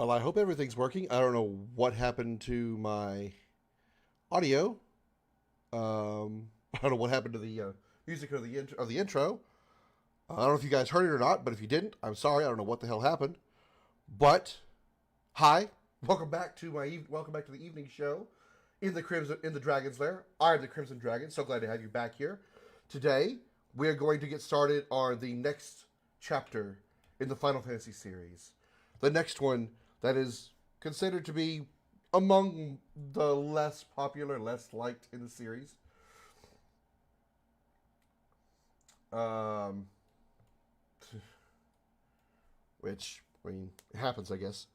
Well, I hope everything's working. I don't know what happened to my audio. I don't know what happened to the music of the intro. I don't know if you guys heard it or not, but if you didn't, I'm sorry. I don't know what the hell happened. But hi, welcome back to the evening show in the Dragon's Lair. I'm the Crimson Dragon. So glad to have you back here. Today we are going to get started on the next chapter in the Final Fantasy series. The next one that is considered to be among the less popular, less liked in the series. Which, I mean, it happens, I guess.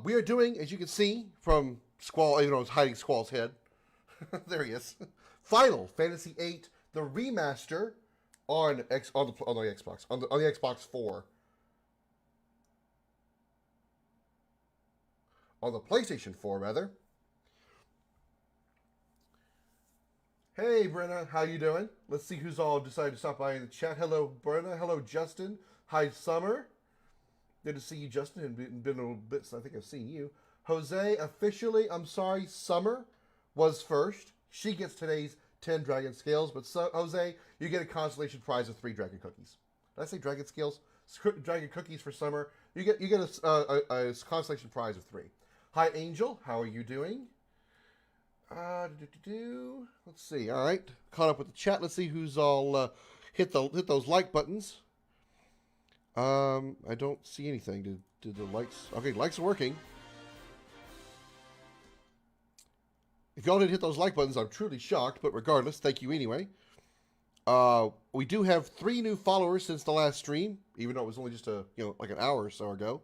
We are doing, as you can see from Squall, even though it's hiding Squall's head. There he is. Final Fantasy VIII, the remaster on the Xbox 4. On the PlayStation 4, rather. Hey, Brenna, how you doing? Let's see who's all decided to stop by in the chat. Hello, Brenna. Hello, Justin. Hi, Summer. Good to see you, Justin. It's been a little bit since I think I've seen you. Jose, officially, I'm sorry, Summer was first. She gets today's 10 Dragon Scales, but Jose, you get a consolation prize of 3 Dragon Cookies. Did I say Dragon Scales? Dragon Cookies for Summer. You get a consolation prize of 3. Hi, Angel. How are you doing? Let's see. All right, caught up with the chat. Let's see who's all hit those like buttons. I don't see anything. Did the likes? Okay, likes are working. If y'all didn't hit those like buttons, I'm truly shocked. But regardless, thank you anyway. We do have 3 new followers since the last stream, even though it was only just like an hour or so ago.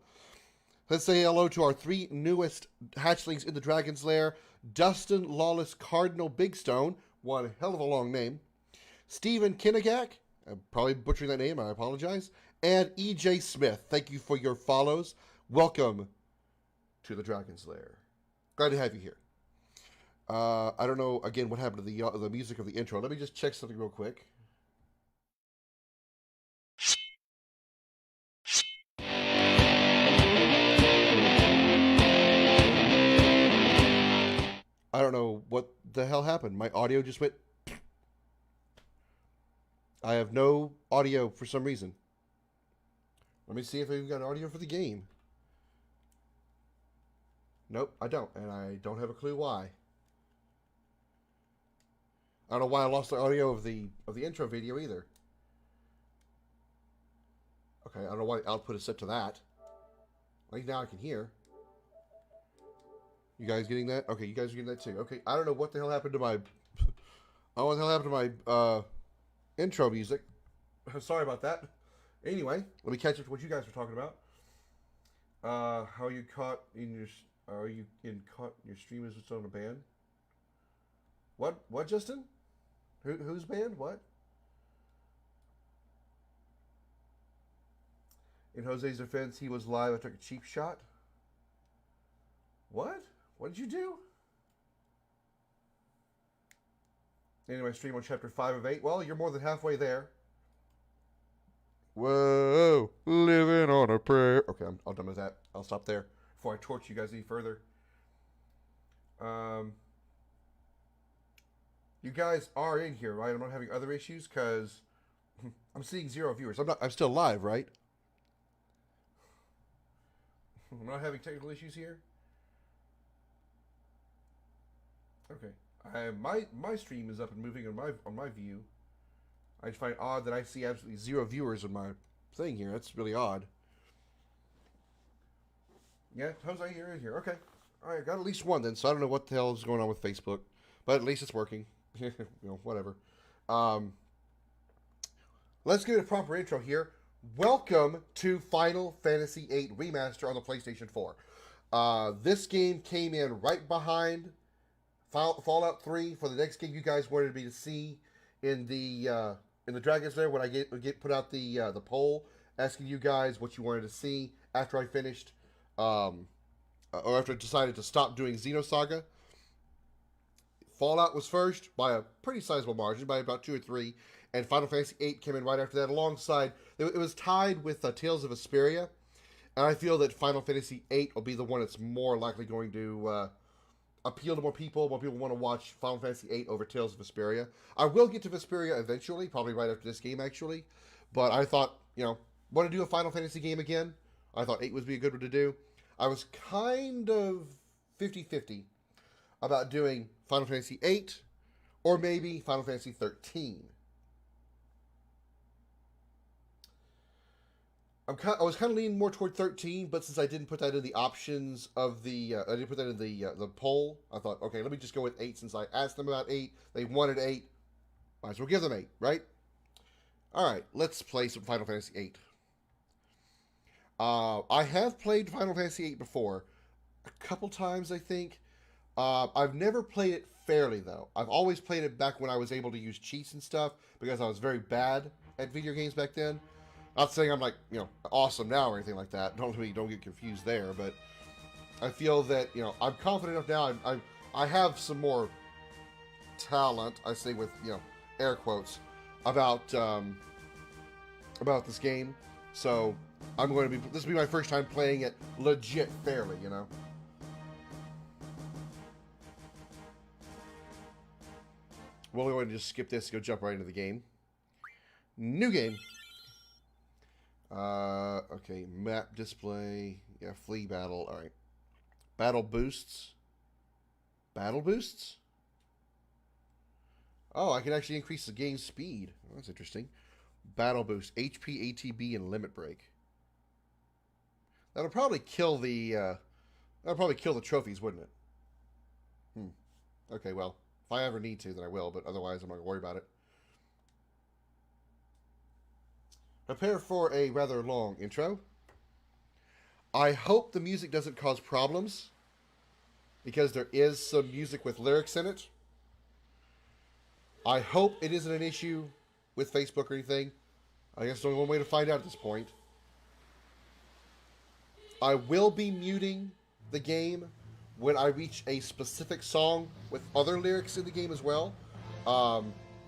Let's say hello to our 3 newest hatchlings in the Dragon's Lair. Dustin Lawless Cardinal Bigstone, one hell of a long name. Stephen Kinnegak, I'm probably butchering that name, I apologize. And EJ Smith, thank you for your follows. Welcome to the Dragon's Lair. Glad to have you here. I don't know, again, what happened to the music of the intro. Let me just check something real quick. I don't know what the hell happened. My audio just went... I have no audio for some reason. Let me see if I've got audio for the game. Nope, I don't. And I don't have a clue why. I don't know why I lost the audio of the intro video either. Okay, I don't know why the output is set to that. At least now I can hear. You guys getting that? Okay, you guys are getting that too. Okay, I don't know what the hell happened to my... I don't know what the hell happened to my intro music. Sorry about that. Anyway, let me catch up to what you guys were talking about. How are you caught in your... Are you caught your stream is its own a ban? What, Justin? Who's banned? What? In Jose's defense, he was live. I took a cheap shot. What? What did you do? Anyway, stream on chapter 5 of 8. Well, you're more than halfway there. Whoa, living on a prayer. Okay, I'm all done with that. I'll stop there before I torch you guys any further. You guys are in here, right? I'm not having other issues because I'm seeing 0 viewers. I'm still live, right? I'm not having technical issues here. Okay, my stream is up and moving on my view. I just find it odd that I see absolutely 0 viewers on my thing here. That's really odd. Yeah, Jose here is here. Okay, all right, got at least 1 then. So I don't know what the hell is going on with Facebook, but at least it's working. Whatever. Let's give it a proper intro here. Welcome to Final Fantasy VIII Remaster on the PlayStation 4. This game came in right behind Fallout 3 for the next game you guys wanted me to see in the Dragon's Lair when I put out the poll asking you guys what you wanted to see after I finished or after I decided to stop doing Xenosaga. Fallout was first by a pretty sizable margin, by about 2 or 3, and Final Fantasy VIII came in right after that alongside. It was tied with Tales of Vesperia And I feel that Final Fantasy VIII will be the one that's more likely going to appeal to more people. More people want to watch Final Fantasy VIII over Tales of Vesperia. I will get to Vesperia eventually, probably right after this game, actually. But I thought, want to do a Final Fantasy game again. I thought 8 would be a good one to do. I was kind of 50-50 about doing Final Fantasy VIII or maybe Final Fantasy 13. I was kind of leaning more toward 13, but since I didn't put that in the options of I didn't put that in the poll, I thought, okay, let me just go with 8 since I asked them about 8. They wanted 8. Might as well give them 8, right? All right, let's play some Final Fantasy 8. I have played Final Fantasy 8 before, a couple times, I think. I've never played it fairly, though. I've always played it back when I was able to use cheats and stuff, because I was very bad at video games back then. Not saying I'm like, awesome now or anything like that. Don't get confused there, but I feel that, I'm confident enough now. I have some more talent, I say with, air quotes, about this game. So this will be my first time playing it legit fairly, We'll go ahead and just skip this and go jump right into the game. New game. Okay, map display. Yeah, flee battle. All right. Battle boosts. Battle boosts? Oh, I can actually increase the game speed. Oh, that's interesting. Battle boost. HP, ATB, and limit break. That'll probably kill the trophies, wouldn't it? Okay, well, if I ever need to, then I will, but otherwise I'm not going to worry about it. Prepare for a rather long intro. I hope the music doesn't cause problems, because there is some music with lyrics in it. I hope it isn't an issue with Facebook or anything. I guess there's only one way to find out at this point. I will be muting the game when I reach a specific song with other lyrics in the game as well.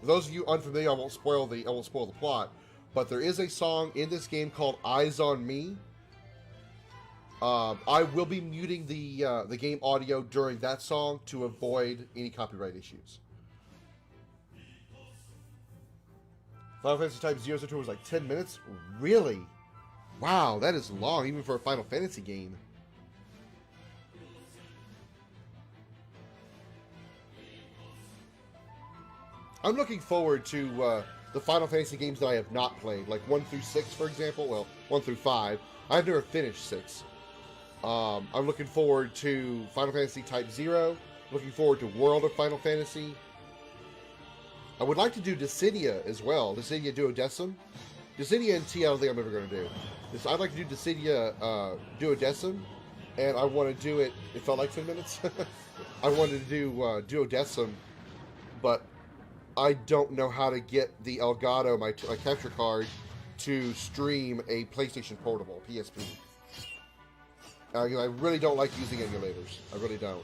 Those of you unfamiliar, I won't spoil the plot. But there is a song in this game called "Eyes on Me." I will be muting the game audio during that song to avoid any copyright issues. Final Fantasy Type 002 was like 10 minutes? Really? Wow, that is long, even for a Final Fantasy game. I'm looking forward to the Final Fantasy games that I have not played, like 1 through 6, for example. Well, 1 through 5. I've never finished 6. I'm looking forward to Final Fantasy Type 0. Looking forward to World of Final Fantasy. I would like to do Dissidia as well. Dissidia Duodecim. Dissidia and T, I don't think I'm ever going to do. I'd like to do Dissidia Duodecim, and I want to do it. It felt like 10 minutes. I wanted to do Duodecim, but I don't know how to get the Elgato, my capture card, to stream a PlayStation Portable, PSP. I really don't like using emulators. I really don't.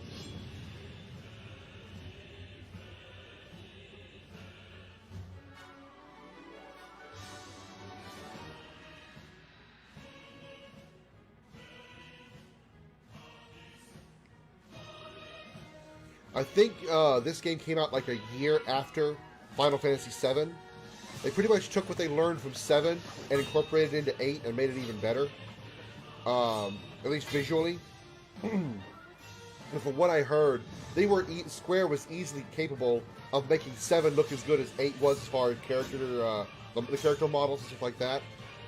I think this game came out like a year after Final Fantasy VII. They pretty much took what they learned from 7 and incorporated it into 8 and made it even better. At least visually. And from what I heard, Square was easily capable of making 7 look as good as 8 was as far as the character models and stuff like that.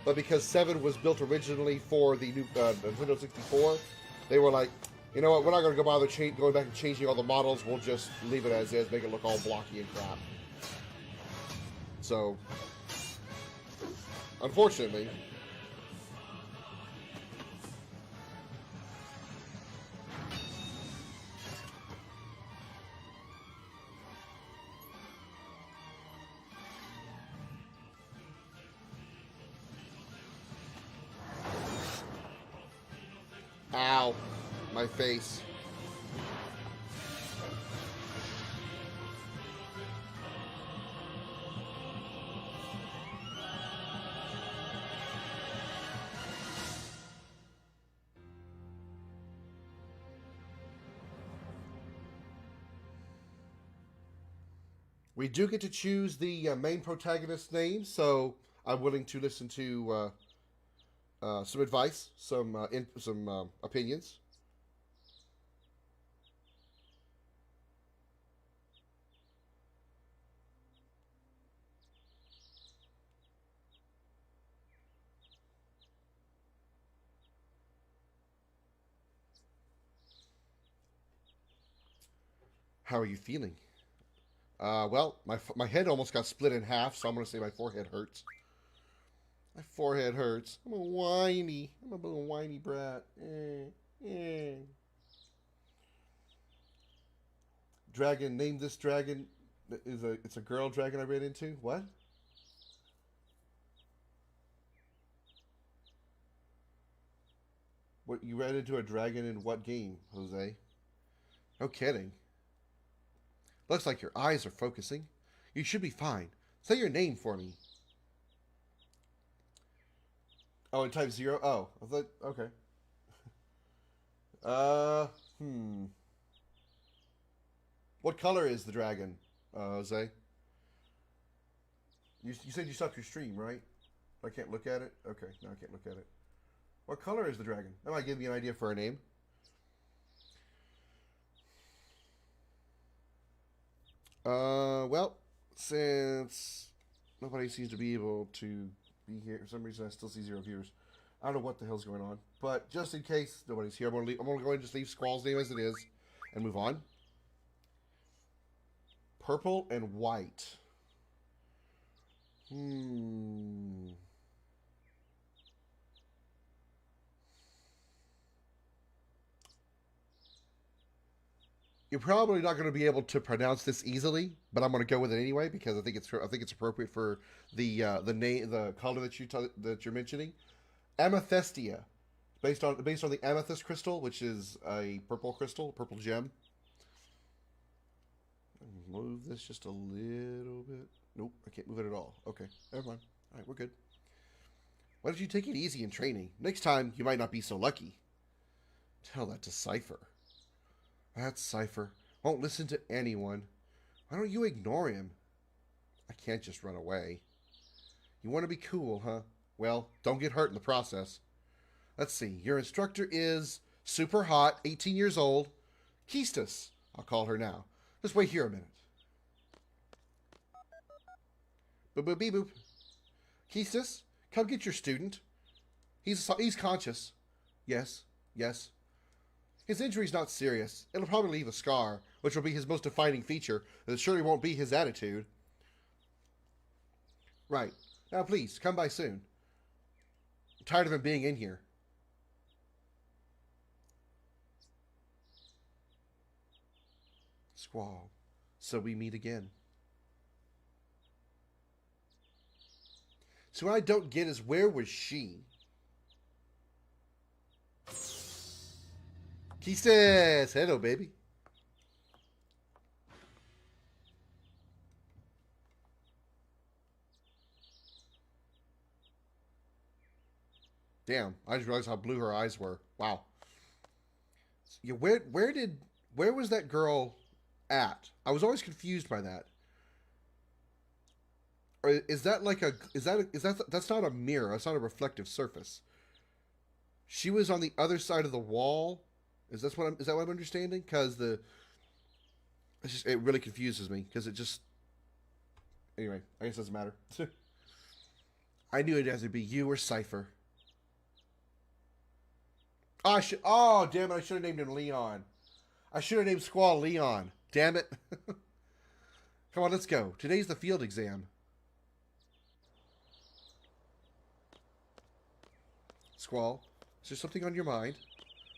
But because 7 was built originally for the new Nintendo 64, they were like, you know what, we're not going to go bother going back and changing all the models. We'll just leave it as is, make it look all blocky and crap. So, unfortunately, ow, my face. We do get to choose the main protagonist's name, so I'm willing to listen to some advice, some opinions. How are you feeling? Well, my head almost got split in half, so I'm gonna say my forehead hurts. My forehead hurts. I'm a whiny. I'm a little whiny brat. Dragon. Name this dragon. It's a girl dragon I ran into. What? What you ran into a dragon in what game, Jose? No kidding. Looks like your eyes are focusing. You should be fine. Say your name for me. Oh, and type 0? Oh, I thought, okay. Uh, hmm. What color is the dragon, Jose? You said you stopped your stream, right? I can't look at it? Okay, no, I can't look at it. What color is the dragon? That might give me an idea for a name. Well, since nobody seems to be able to be here, for some reason I still see 0 viewers. I don't know what the hell's going on, but just in case nobody's here, I'm gonna go ahead and just leave Squall's name as it is, and move on. Purple and white. Hmm. You're probably not going to be able to pronounce this easily, but I'm going to go with it anyway because I think it's appropriate for the name the color that you're mentioning. Amethystia, based on the amethyst crystal, which is a purple crystal, purple gem. Move this just a little bit. Nope, I can't move it at all. Okay, never mind. All right, we're good. Why don't you take it easy in training? Next time, you might not be so lucky. Tell that to Cypher. That Cypher won't listen to anyone. Why don't you ignore him? I can't just run away. You want to be cool, huh? Well, don't get hurt in the process. Let's see. Your instructor is super hot, 18 years old. Keistus, I'll call her now. Just wait here a minute. Boop boop beep boop. Keistus, come get your student. He's conscious. Yes, yes. His injury's not serious. It'll probably leave a scar, which will be his most defining feature, and it surely won't be his attitude. Right. Now, please, come by soon. I'm tired of him being in here. Squall. So we meet again. So what I don't get is where was she? Kisses! Hello, baby. Damn, I just realized how blue her eyes were. Wow. Yeah, where was that girl at? I was always confused by that. Or is that like a is that that's not a mirror? That's not a reflective surface. She was on the other side of the wall. Is that what I'm understanding? Because it really confuses me because it just anyway. I guess it doesn't matter. I knew it'd either be you or Cipher. Oh, damn it! I should have named him Leon. I should have named Squall Leon. Damn it! Come on, let's go. Today's the field exam. Squall, is there something on your mind?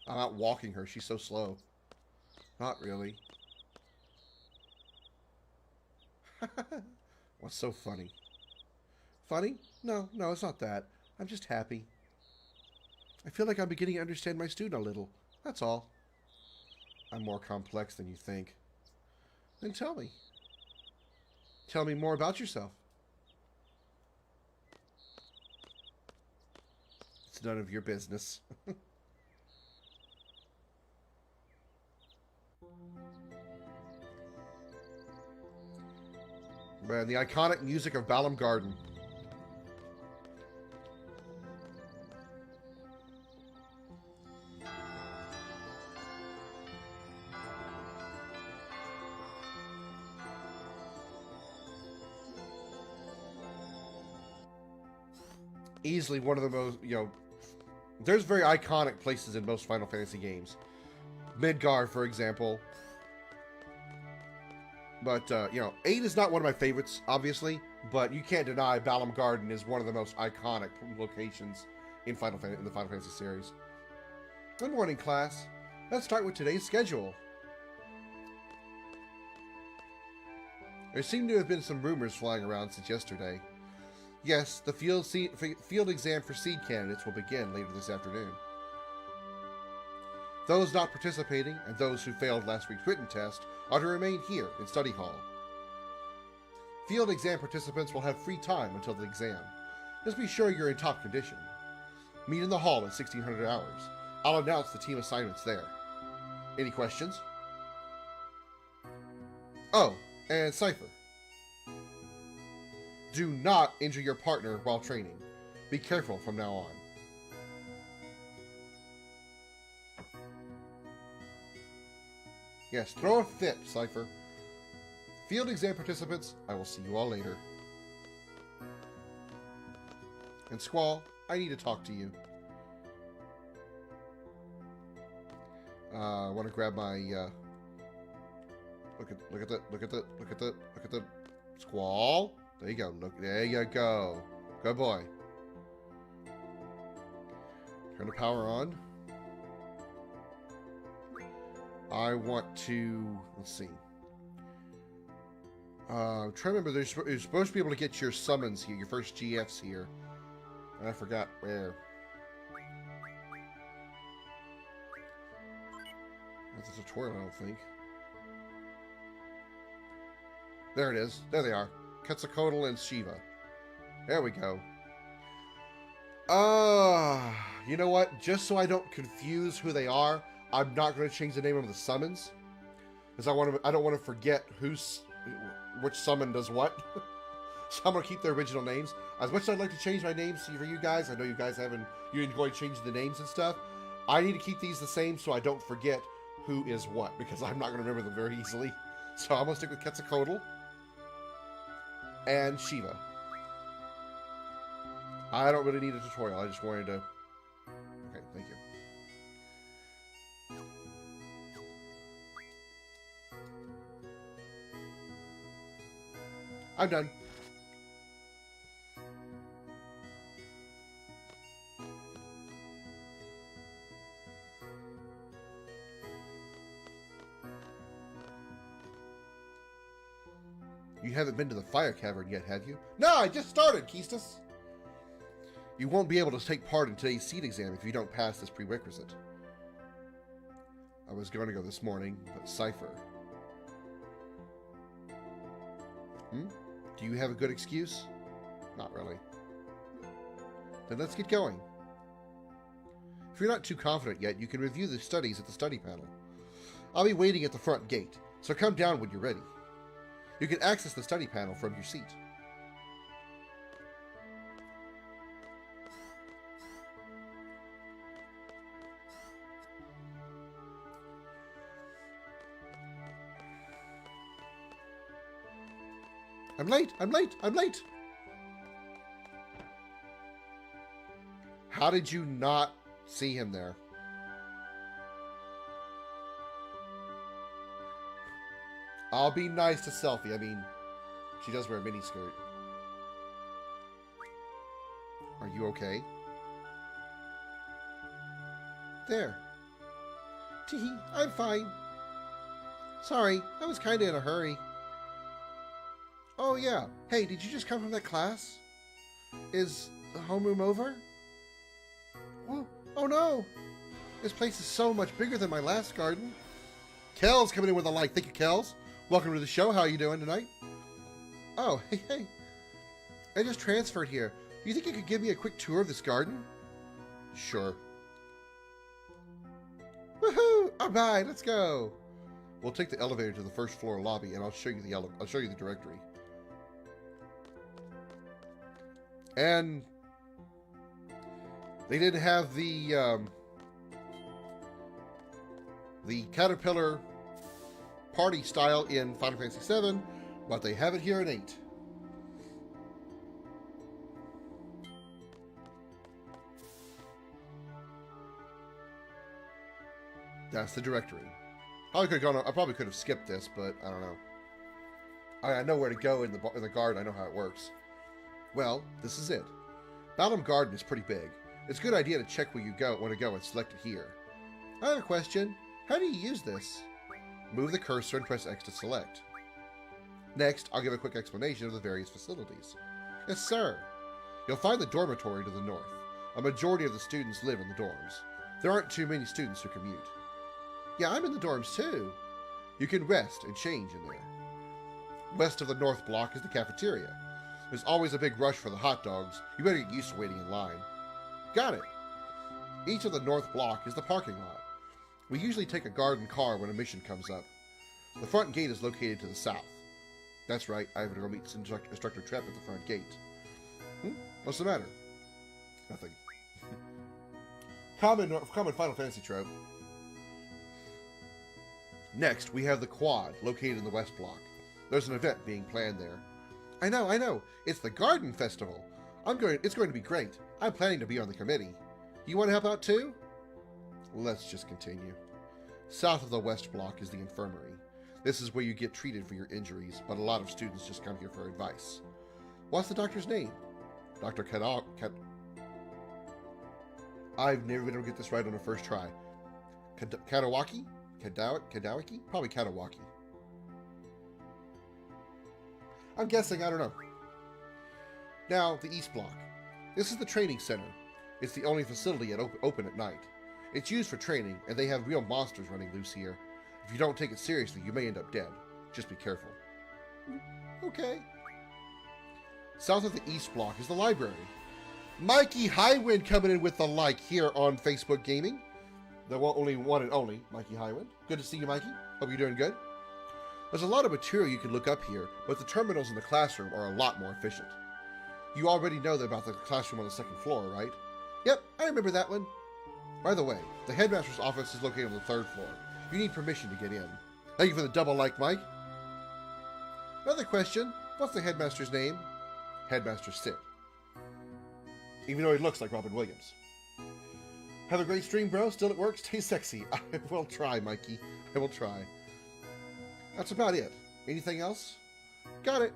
I'm out walking her. She's so slow. Not really. What's so funny? Funny? No, no, it's not that. I'm just happy. I feel like I'm beginning to understand my student a little. That's all. I'm more complex than you think. Then tell me. Tell me more about yourself. It's none of your business. Man, the iconic music of Balam Garden. Easily one of the most, there's very iconic places in most Final Fantasy games. Midgar, for example. But, VIII is not one of my favorites, obviously, but you can't deny Balam Garden is one of the most iconic locations in the Final Fantasy series. Good morning, class. Let's start with today's schedule. There seem to have been some rumors flying around since yesterday. Yes, the field exam for seed candidates will begin later this afternoon. Those not participating and those who failed last week's written test are to remain here in study hall. Field exam participants will have free time until the exam. Just be sure you're in top condition. Meet in the hall at 1600 hours. I'll announce the team assignments there. Any questions? Oh, and Cypher. Do not injure your partner while training. Be careful from now on. Yes, throw a fit, Cypher. Field exam participants, I will see you all later. And Squall, I need to talk to you. I want to grab my look at the Squall. There you go. There you go. Good boy. Turn the power on. I want to, let's see. I'm trying to remember, you're supposed to be able to get your summons here, your first GFs here. And I forgot where. That's a tutorial, I don't think. There it is. There they are. Quetzalcoatl and Shiva. There we go. You know what? Just so I don't confuse who they are, I'm not going to change the name of the summons, because I don't want to forget which summon does what. So I'm going to keep their original names. As much as I'd like to change my names for you guys, I know you guys you enjoy changing the names and stuff. I need to keep these the same so I don't forget who is what, because I'm not going to remember them very easily. So I'm going to stick with Quetzalcoatl and Shiva. I don't really need a tutorial. I just wanted to. Okay, thank you. I'm done. You haven't been to the fire cavern yet, have you? No, I just started, Keistus. You won't be able to take part in today's seed exam if you don't pass this prerequisite. I was going to go this morning, but Cypher. Do you have a good excuse? Not really. Then let's get going. If you're not too confident yet, you can review the studies at the study panel. I'll be waiting at the front gate, so come down when you're ready. You can access the study panel from your seat. I'm late! I'm late! I'm late! How did you not see him there? I'll be nice to Selfie. I mean, she does wear a miniskirt. Are you okay? There. Teehee, I'm fine. Sorry, I was kinda in a hurry. Oh yeah. Hey, did you just come from that class? Is the homeroom over? Oh no! This place is so much bigger than my last garden. Kel's coming in with a like. Thank you, Kels. Welcome to the show. How are you doing tonight? Oh, hey. I just transferred here. Do you think you could give me a quick tour of this garden? Sure. Woohoo! Alright, let's go. We'll take the elevator to the first floor lobby and I'll show you the directory. And they didn't have the caterpillar party style in Final Fantasy VII, but they have it here in 8. That's the directory. I probably could have skipped this, but I don't know. I know where to go in the garden. I know how it works. Well, this is it. Balam Garden is pretty big. It's a good idea to check where you want to go and select it here. I have a question. How do you use this? Move the cursor and press X to select. Next, I'll give a quick explanation of the various facilities. Yes, sir. You'll find the dormitory to the north. A majority of the students live in the dorms. There aren't too many students who commute. Yeah, I'm in the dorms too. You can rest and change in there. West of the north block is the cafeteria. There's always a big rush for the hot dogs. You better get used to waiting in line. Got it. Each of the north block is the parking lot. We usually take a garden car when a mission comes up. The front gate is located to the south. That's right, I have to go meet Instructor Trepp at the front gate. What's the matter? Nothing. Common Final Fantasy trope. Next, we have the quad, located in the west block. There's an event being planned there. I know. It's the Garden Festival. It's going to be great. I'm planning to be on the committee. You want to help out too? Let's just continue. South of the west block is the infirmary. This is where you get treated for your injuries, but a lot of students just come here for advice. What's the doctor's name? Dr. I've never been able to get this right on the first try. Kadawaki? Kadawaki? Probably Kadawaki. I'm guessing, I don't know. Now, the East Block. This is the training center. It's the only facility open at night. It's used for training, and they have real monsters running loose here. If you don't take it seriously, you may end up dead. Just be careful. Okay. South of the East Block is the library. Mikey Highwind coming in with the like here on Facebook Gaming. The only one and only Mikey Highwind. Good to see you, Mikey. Hope you're doing good. There's a lot of material you can look up here, but the terminals in the classroom are a lot more efficient. You already know about the classroom on the second floor, right? Yep, I remember that one. By the way, the headmaster's office is located on the third floor. You need permission to get in. Thank you for the double like, Mike. Another question. What's the headmaster's name? Headmaster Sid. Even though he looks like Robin Williams. Have a great stream, bro. Still at work? Stay sexy. I will try, Mikey. I will try. That's about it. Anything else? Got it.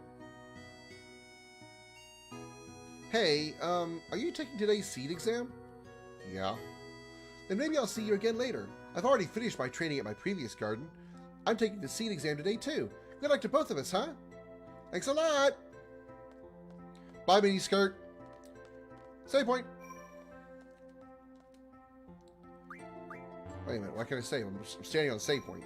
Hey, are you taking today's seed exam? Yeah. Then maybe I'll see you again later. I've already finished my training at my previous garden. I'm taking the seed exam today too. Good luck to both of us, huh? Thanks a lot. Bye, mini skirt. Save point. Wait a minute, what can I say? I'm standing on the save point.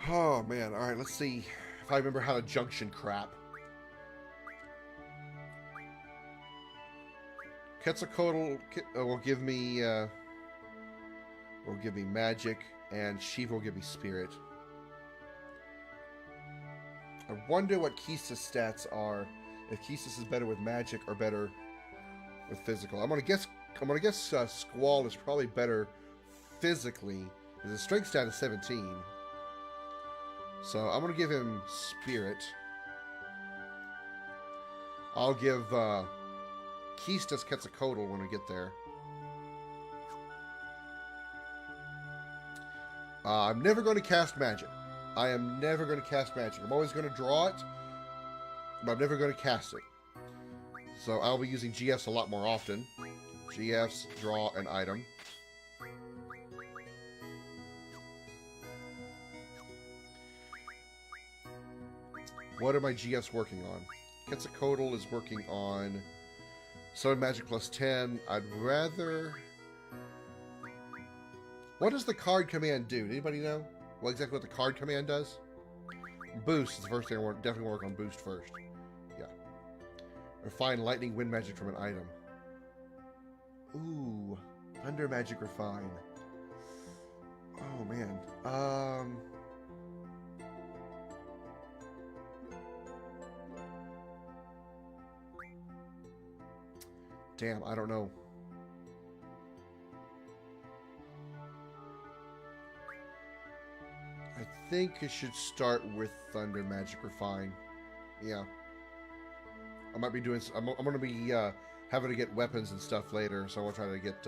Oh man, alright, let's see if I remember how to junction crap. Quetzalcoatl will give me magic, and Shiva will give me spirit. I wonder what Kista's stats are. If Kista's is better with magic or better with physical. I'm gonna guess Squall is probably better physically. His strength stat is 17. So I'm gonna give him spirit. I'll give Kista's Quetzalcoatl when we get there. I'm never going to cast magic. I am never going to cast magic. I'm always going to draw it, but I'm never going to cast it. So I'll be using GFs a lot more often. GFs, draw an item. What are my GFs working on? Quetzalcoatl is working on Summon Magic plus 10. I'd rather... What does the card command do? Anybody know exactly what the card command does? Boost is the first thing I want. Definitely work on boost first. Yeah. Refine lightning wind magic from an item. Ooh. Thunder magic refine. Oh, man. Damn, I don't know. I think it should start with Thunder Magic Refine. Yeah. I might be doing... I'm going to be having to get weapons and stuff later, so I want to try to get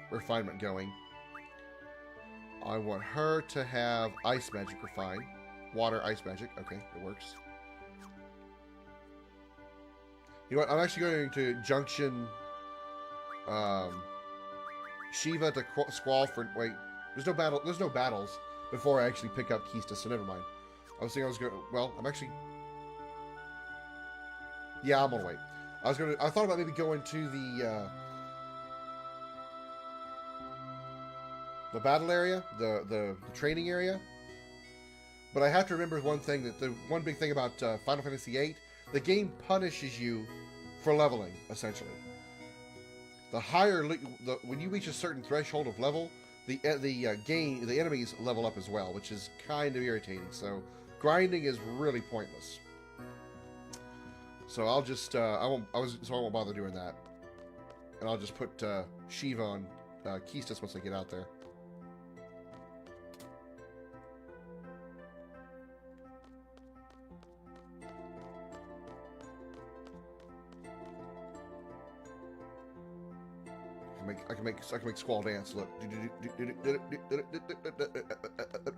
refinement going. I want her to have Ice Magic Refine. Water, Ice Magic. Okay, it works. You know what? I'm actually going to junction Shiva to Squall for... Wait, there's no battle. There's no battles before I actually pick up Kista, so never mind. I was thinking I was going to... Well, I'm actually... Yeah, I'm going to wait. I thought about maybe going to the battle area, the training area. But I have to remember one thing, that the one big thing about Final Fantasy VIII, the game punishes you for leveling, essentially. The higher, when you reach a certain threshold of level, the enemies level up as well, which is kind of irritating. So grinding is really pointless. So I'll just I won't bother doing that, and I'll just put Shiva on Keistis once I get out there. I can make Squall dance. Look.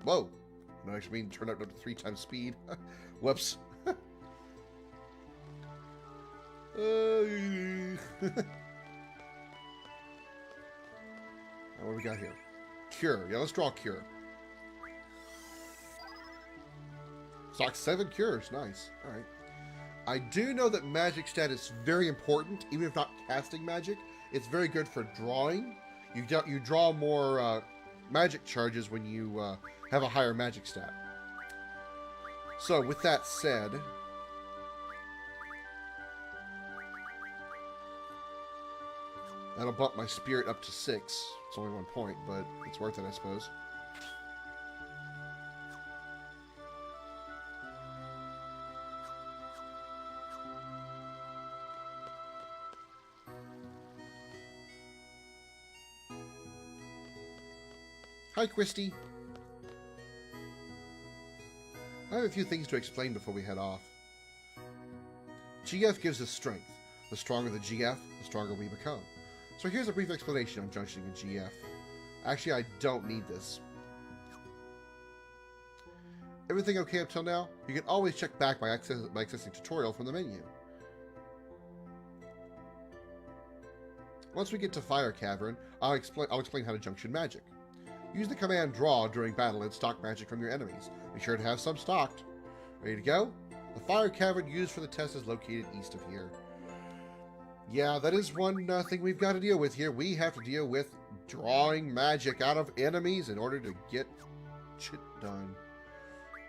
Whoa. No, actually mean turn up to 3 times speed. Whoops. What do we got here? Cure. Yeah, let's draw Cure. Stock 7 cures. Nice. Alright. I do know that magic stat is very important, even if not casting magic. It's very good for drawing. You draw more magic charges when you have a higher magic stat. So, with that said, that'll bump my spirit up to 6. It's only 1 point, but it's worth it, I suppose. Hi, Christy. I have a few things to explain before we head off. GF gives us strength. The stronger the GF, the stronger we become. So here's a brief explanation on junctioning a GF. Actually, I don't need this. Everything okay up till now? You can always check back by accessing tutorial from the menu. Once we get to Fire Cavern, I'll explain how to junction magic. Use the command draw during battle and stock magic from your enemies. Be sure to have some stocked. Ready to go? The Fire Cavern used for the test is located east of here. Yeah, that is one thing we've got to deal with here. We have to deal with drawing magic out of enemies in order to get shit done.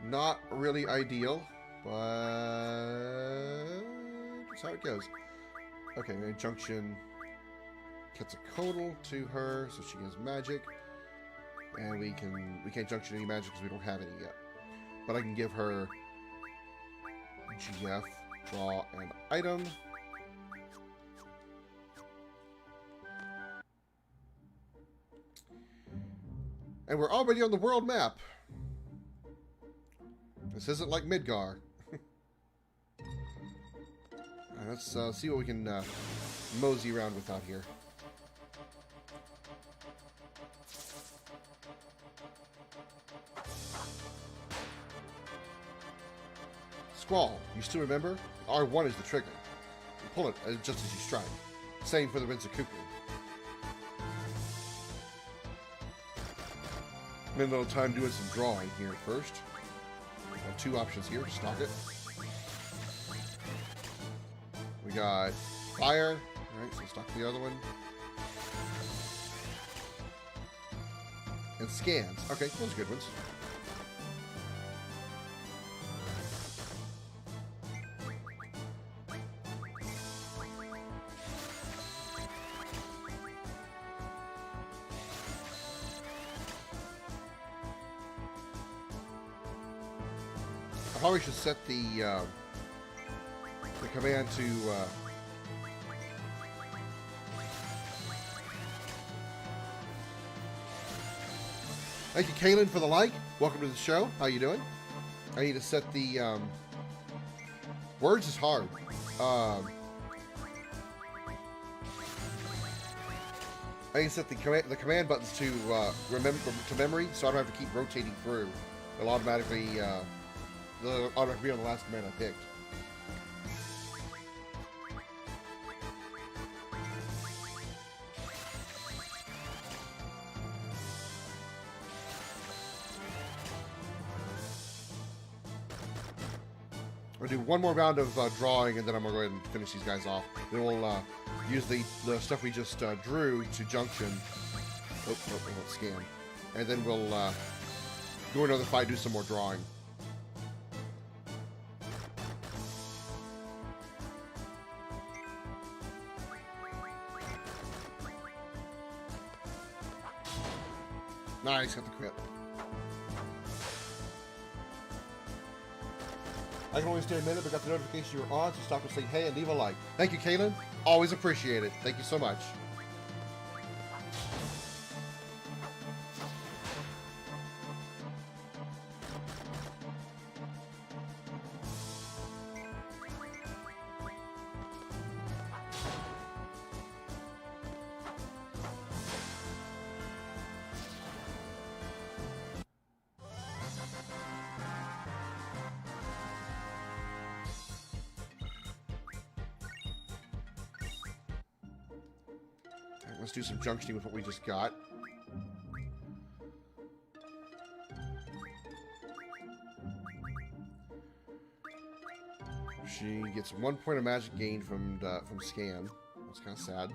Not really ideal, but that's how it goes. Okay, I'm going to junction Quetzalcoatl to her so she gets magic. And we can't junction any magic because we don't have any yet. But I can give her GF, draw an item. And we're already on the world map. This isn't like Midgar. Alright, let's see what we can mosey around with out here. Squall, you still remember? R1 is the trigger. You pull it just as you strike. Same for the Rinzakuku. Spend a little time doing some drawing here first. We got 2 options here. Stock it. We got fire. Alright, so stock the other one. And scans. Okay, those are good ones. probably should set the command to thank you, Kaylin, for the like. Welcome to the show. How you doing? I need to set the words is hard. I need to set the command buttons to remember to memory, so I don't have to keep rotating through. It'll automatically be on the last command I picked. We'll do one more round of drawing, and then I'm going to go ahead and finish these guys off. Then we'll use the stuff we just drew to junction. Oh, scan. And then we'll do another fight, do some more drawing. Nice, got the crit. I can only stay a minute, but got the notification you were on, so stop and say hey and leave a like. Thank you, Kaylin. Always appreciate it. Thank you so much. Let's do some junctioning with what we just got. She gets 1 point of magic gain from scan. That's kind of sad.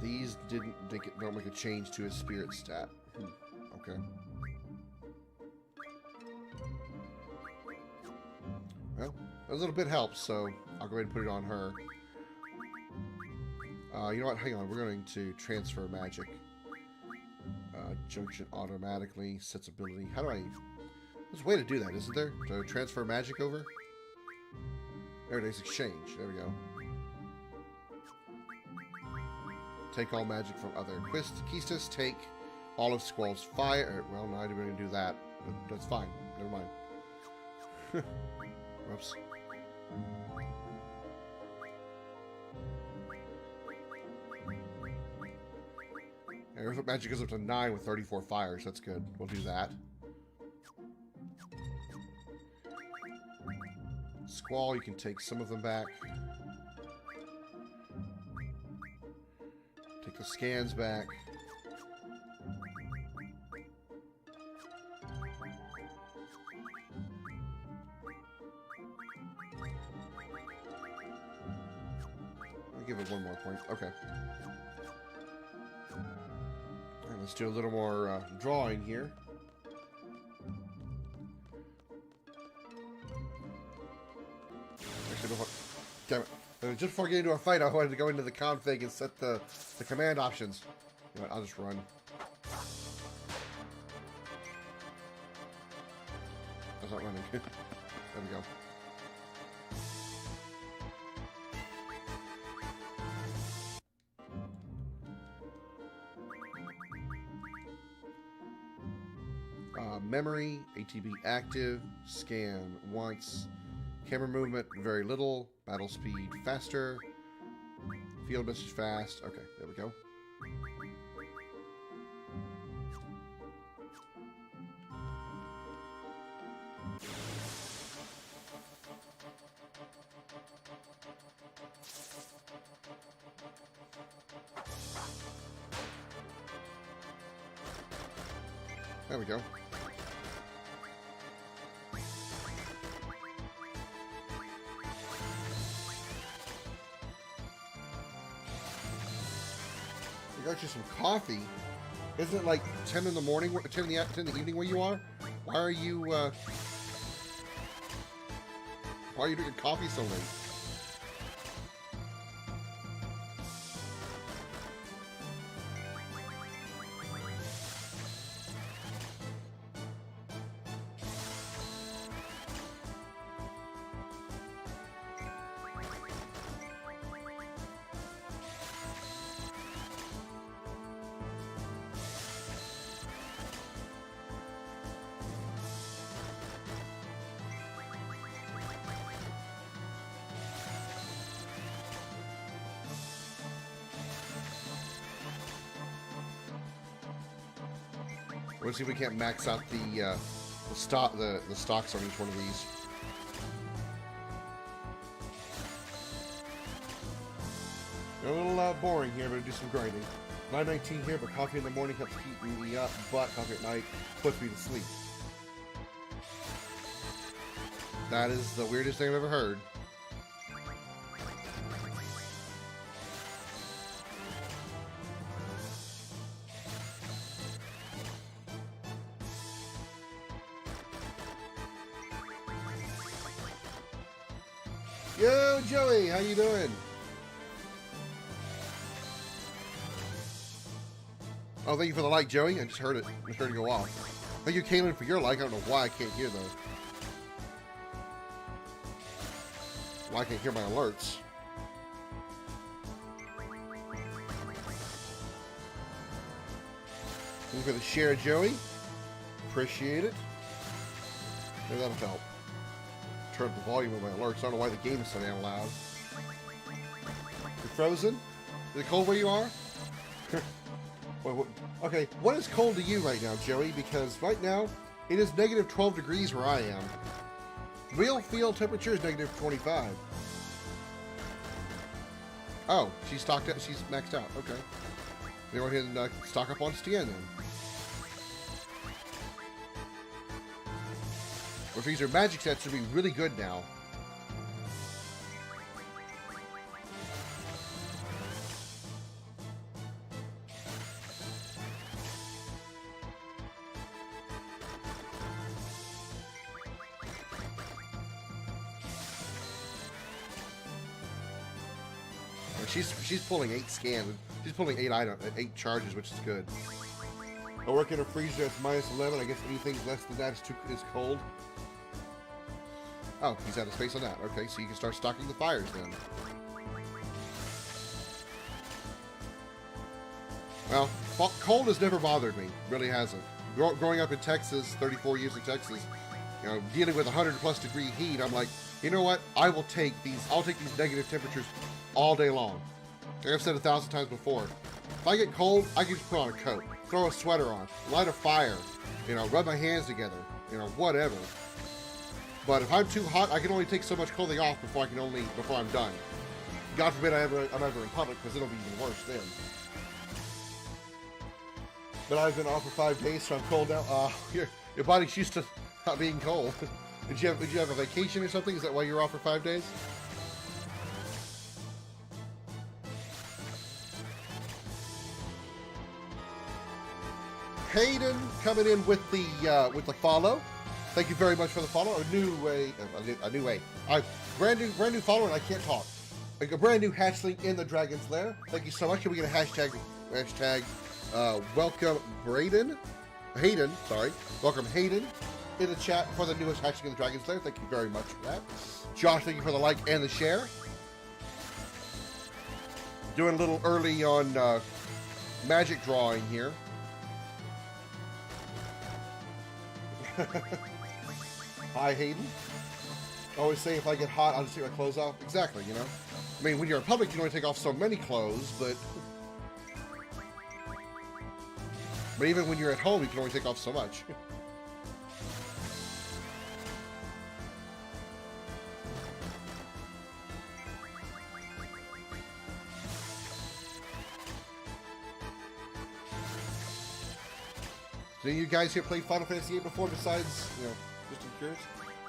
These don't make a change to his spirit stat. Okay. Well, a little bit helps, so I'll go ahead and put it on her. You know what? Hang on. We're going to transfer magic. Junction automatically. Sets ability. How do I... There's a way to do that, isn't there? To transfer magic over? There it is. Exchange. There we go. Take all magic from other Keistas. Take all of Squall's fire. Well, no, I didn't really do that. But that's fine. Never mind. Whoops. Earth magic goes up to 9 with 34 fires. That's good. We'll do that. Squall, you can take some of them back. Take the scans back. I'll give it 1 more point. Okay. And let's do a little more drawing here. Actually, damn it. Just before getting into a fight, I wanted to go into the config and set the command options. You know what, I'll just run. That's not running. There we go. Memory, ATB active, scan once, camera movement very little, battle speed faster, field message fast. Okay, there we go. There we go. Got you some coffee. Isn't it like 10 in the morning, 10 in the evening where you are? Why are you drinking coffee so late? Let's see if we can't max out the stocks on each one of these. A little boring here, but do some grinding. 9:19 here, but coffee in the morning helps keep me up, but coffee at night puts me to sleep. That is the weirdest thing I've ever heard. Yo, Joey, how you doing? Oh, thank you for the like, Joey. I just heard it. I just heard it go off. Thank you, Kaylin, for your like. I don't know why I can't hear though. Why I can't hear my alerts. Thank you for the share, Joey. Appreciate it. Maybe that'll help. Turn up the volume of my alerts. I don't know why the game is so damn loud. You're frozen? Is it cold where you are? Okay, what is cold to you right now, Joey? Because right now, it is negative 12 degrees where I am. Real field temperature is negative 25. Oh, she's stocked up. She's maxed out. Okay. They go ahead and stock up on Stian then. Which means your magic sets should be really good now. She's pulling 8 scans. She's pulling 8 charges, which is good. I work in a freezer that's minus 11. I guess anything less than that is cold. Oh, he's out of space on that. Okay, so you can start stocking the fires then. Well, cold has never bothered me. Really hasn't. Growing up in Texas, 34 years in Texas, you know, dealing with 100+ degree heat, I'm like, you know what? I'll take these negative temperatures all day long. Like I've said 1,000 times before. If I get cold, I can just put on a coat, throw a sweater on, light a fire, you know, rub my hands together, you know, whatever. But if I'm too hot, I can only take so much clothing off before I'm done. God forbid I'm ever in public, because it'll be even worse then. But I've been off for 5 days, so I'm cold now. Your body's used to not being cold. Did you have a vacation or something? Is that why you're off for 5 days? Hayden coming in with the follow. Thank you very much for the follow. A new way. Brand new follower, and I can't talk. Like a brand new hatchling in the Dragon's Lair. Thank you so much. Can we get a hashtag welcome Hayden, sorry. Welcome Hayden in the chat for the newest hatchling in the Dragon's Lair. Thank you very much for that. Josh, thank you for the like and the share. Doing a little early on magic drawing here. Hi, Hayden. I always say if I get hot, I'll just take my clothes off. Exactly, you know. I mean, when you're in public, you can only take off so many clothes, but even when you're at home, you can only take off so much. Do you guys here play Final Fantasy VIII before, besides, you know, just in curious?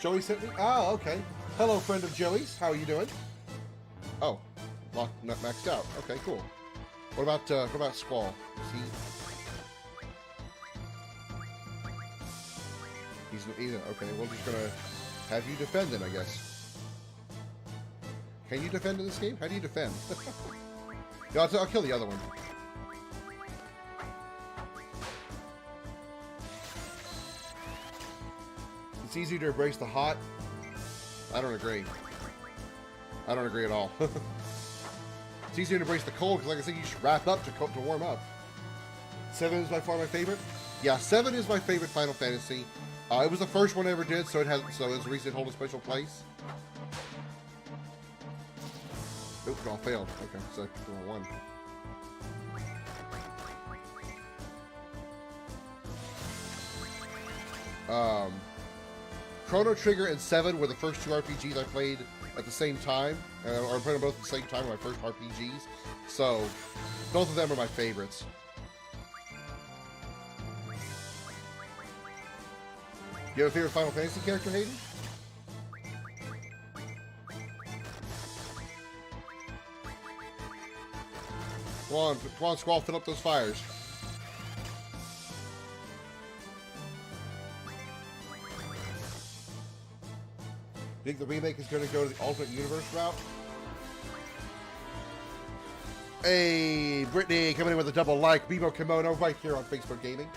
Joey sent me? Oh, okay. Hello, friend of Joey's. How are you doing? Oh, not maxed out. Okay, cool. What about Squall? He's okay. We're just gonna have you defend then, I guess. Can you defend in this game? How do you defend? Yeah, I'll kill the other one. It's easier to embrace the hot. I don't agree. I don't agree at all. It's easier to embrace the cold because, like I said, you should wrap up to warm up. 7 is by far my favorite. Yeah, 7 is my favorite Final Fantasy. It was the first one I ever did, so it's a reason to hold a special place. Nope, it all failed. Okay, so the wrong one. Chrono Trigger and 7 were the first two RPGs I played at the same time. Or played them both at the same time, my first RPGs. So, both of them are my favorites. You have a favorite Final Fantasy character, Hayden? Come on, Squall, fill up those fires. You think the remake is going to go to the alternate universe route? Hey, Brittany, coming in with a double like. Bebo Kimono right here on Facebook Gaming.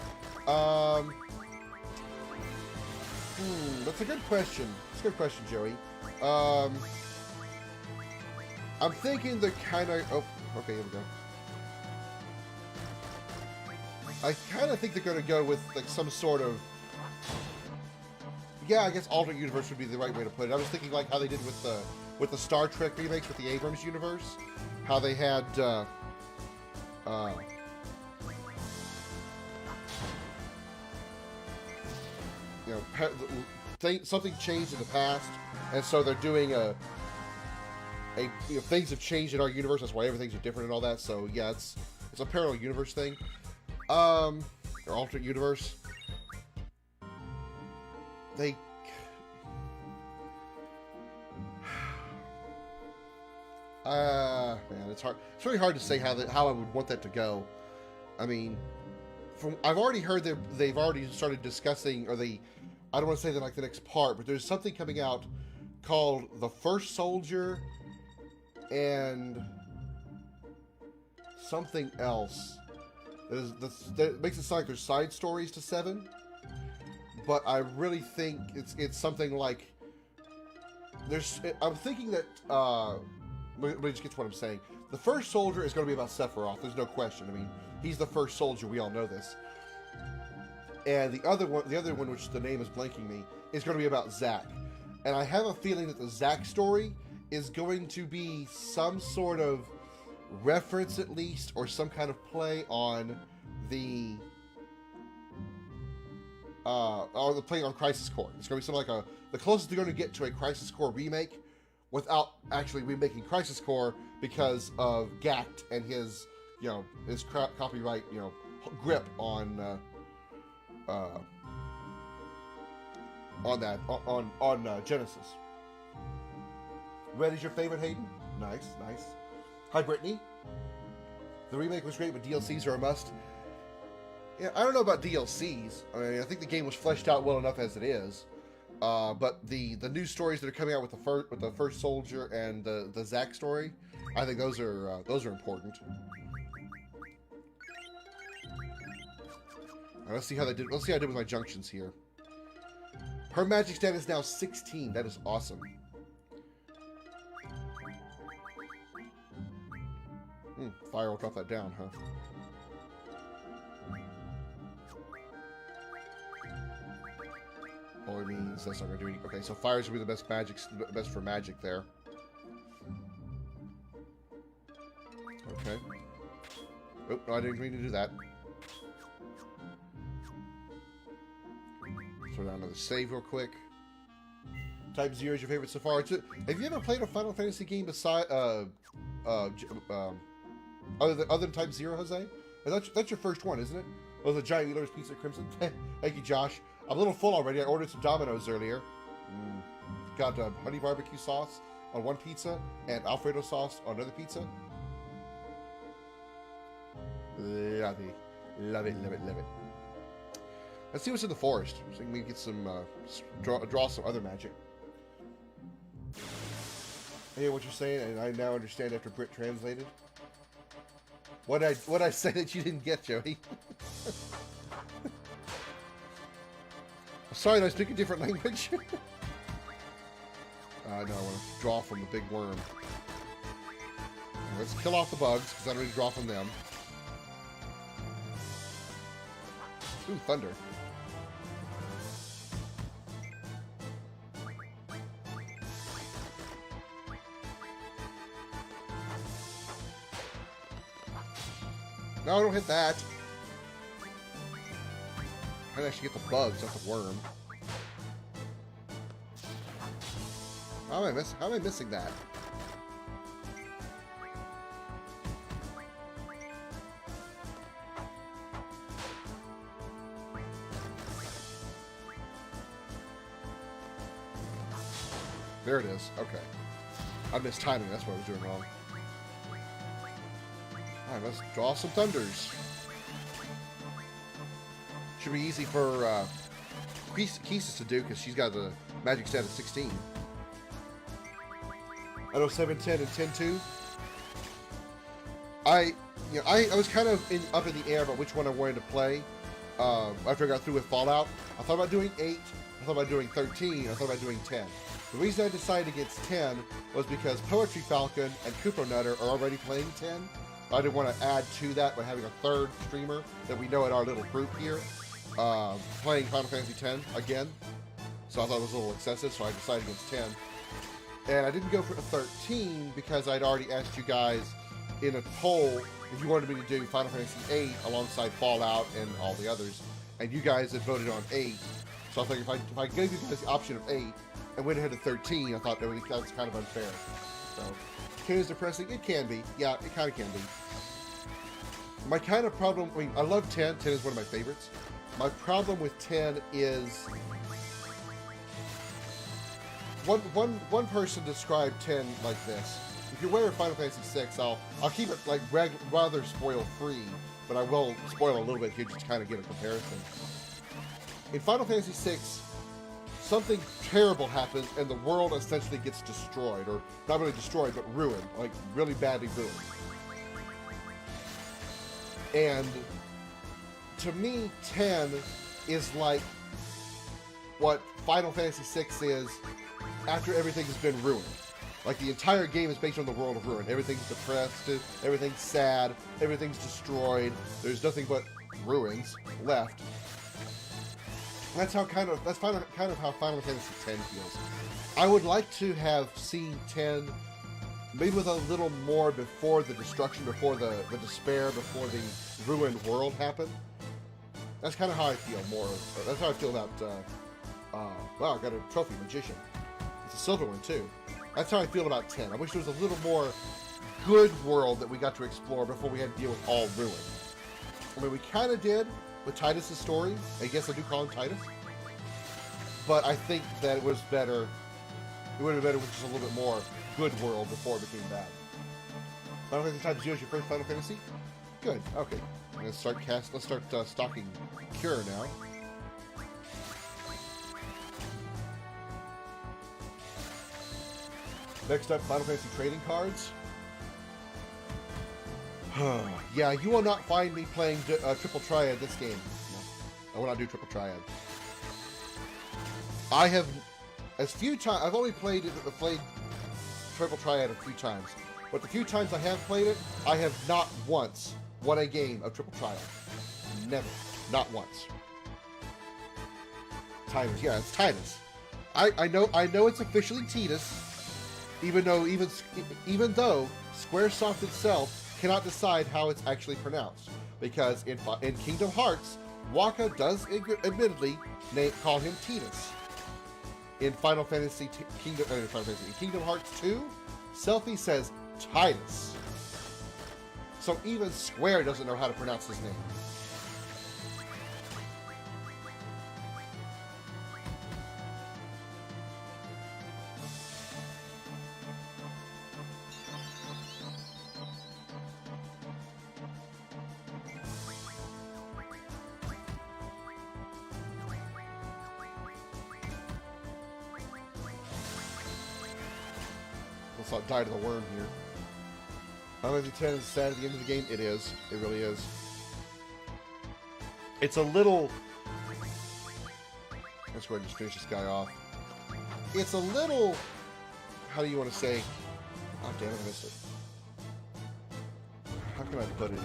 That's a good question. That's a good question, Joey. I'm thinking the kind of... Oh, okay, here we go. I kind of think they're going to go with like some sort of... Yeah, I guess alternate universe would be the right way to put it. I was thinking like how they did with the Star Trek remakes with the Abrams universe. How they had... you know, something changed in the past, and so they're doing you know, things have changed in our universe. That's why everything's different and all that. So yeah, it's a parallel universe thing, or alternate universe. Man, it's hard. It's really hard to say how I would want that to go. I mean, I've already heard that they've already started discussing, or I don't want to say that like the next part, but there's something coming out called The First Soldier and something else. That makes it sound like there's side stories to 7, but I really think it's something like I'm thinking that let me just get to what I'm saying. The First Soldier is going to be about Sephiroth. There's no question. I mean, he's the first soldier. We all know this. And the other one, which the name is blanking me, is going to be about Zack. And I have a feeling that the Zack story is going to be some sort of reference, at least, or some kind of play on the play on Crisis Core. It's going to be something like the closest they're going to get to a Crisis Core remake, without actually remaking Crisis Core because of Gact and his, you know, his copyright, you know, grip on Genesis. Red is your favorite, Hayden? Nice, nice. Hi, Brittany. The remake was great, but DLCs are a must. Yeah, I don't know about DLCs. I mean, I think the game was fleshed out well enough as it is. But the new stories that are coming out with the First Soldier and the Zack story, I think those are important. Right, let's see how I did with my junctions here. Her magic stat is now 16. That is awesome. Fire will drop that down, huh? Probably means that's not going to do anything. Okay, so fires will be the best for magic there. Okay. Oh, no, I didn't mean to do that. Throw down another save real quick. Type 0 is your favorite so far. Have you ever played a Final Fantasy game beside other than Type 0, Jose? That's your first one, isn't it? Oh, the giant Wheeler's Pizza at Crimson. Thank you, Josh. I'm a little full already. I ordered some Domino's earlier. Got honey barbecue sauce on one pizza and Alfredo sauce on another pizza. Love it. Love it, love it, love it. Let's see what's in the forest. So we can get some, draw some other magic. I hear what you're saying, and I now understand after Britt translated. What'd I say that you didn't get, Joey? Sorry, did I speak a different language? No, I want to draw from the big worm. Let's kill off the bugs, because I don't need to draw from them. Ooh, thunder. No, don't hit that. I actually get the bugs, not the worm. How am I missing that? There it is. Okay. I missed timing. That's what I was doing wrong. Alright, let's draw some thunders. Should be easy for Krimson to do because she's got the magic stat of 16. I know 7, 10, and 10, 2. I was kind of up in the air about which one I wanted to play after I got through with Fallout. I thought about doing 8. I thought about doing 13. I thought about doing 10. The reason I decided against 10 was because Poetry Falcon and Cooper Nutter are already playing 10. I didn't want to add to that by having a third streamer that we know in our little group here playing Final Fantasy X again. So I thought it was a little excessive, so I decided against 10. And I didn't go for a 13 because I'd already asked you guys in a poll if you wanted me to do Final Fantasy VIII alongside Fallout and all the others. And you guys had voted on 8. So I think if I gave you guys the option of 8 and went ahead to 13, I thought that was kind of unfair. So, 10 is depressing? It can be. Yeah, it kind of can be. My kind of problem, I mean, I love 10. 10 is one of my favorites. My problem with 10 is one person described 10 like this. If you're aware of Final Fantasy VI, I'll keep it like rather spoil free, but I will spoil a little bit here just to kind of give a comparison. In Final Fantasy VI, something terrible happens and the world essentially gets destroyed, or not really destroyed, but ruined, like really badly ruined. And to me, 10 is like what Final Fantasy VI is after everything has been ruined. Like the entire game is based on the world of ruin. Everything's depressed, everything's sad, everything's destroyed. There's nothing but ruins left. That's kind of how Final Fantasy X feels. I would like to have seen 10 maybe with a little more before the destruction, before the despair, before the ruined world happened. That's kind of how I feel more. That's how I feel about, wow, I got a trophy, Magician. It's a silver one, too. That's how I feel about 10. I wish there was a little more good world that we got to explore before we had to deal with all ruin. I mean, we kind of did with Titus's story. I guess I do call him Titus. But I think that it was better. It would have been better with just a little bit more good world before it became bad. Final Fantasy Type 0 is your first Final Fantasy? Good. Okay. Let's start stocking Cure now. Next up, Final Fantasy trading cards. Yeah, you will not find me playing Triple Triad this game. No, I will not do Triple Triad. I have, as few times, I've only played Triple Triad a few times. But the few times I have played it, I have not once won a game of Triple Triad. Never. Not once. Titus. Yeah, it's Titus. I know it's officially Titus. Even though Squaresoft itself cannot decide how it's actually pronounced, because in Kingdom Hearts, Waka does admittedly call him Titus. In Final Fantasy Kingdom Hearts 2, Selphie says Titus. So even Square doesn't know how to pronounce his name. Let's not die to the worm here. Final Fantasy X is sad at the end of the game. It is. It really is. It's a little... Let's go ahead and just finish this guy off. It's a little... How do you want to say... Oh, damn it, I missed it. How can I put it?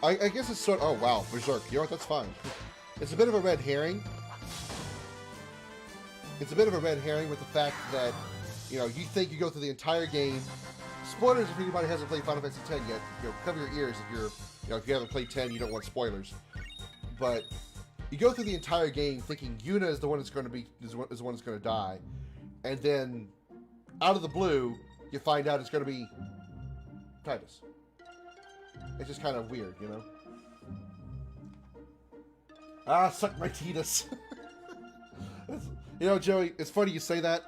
I guess it's sort of... Oh, wow. Berserk. You know what? That's fine. It's a bit of a red herring. It's a bit of a red herring with the fact that, you know, you think you go through the entire game. Spoilers if anybody hasn't played Final Fantasy X yet. You know, cover your ears if you're, you know, if you haven't played 10, you don't want spoilers. But you go through the entire game thinking Yuna is the one that's going to be is the one that's going to die, and then out of the blue you find out it's going to be Titus. It's just kind of weird, you know. Ah, suck my Titus. You know, Joey, it's funny you say that.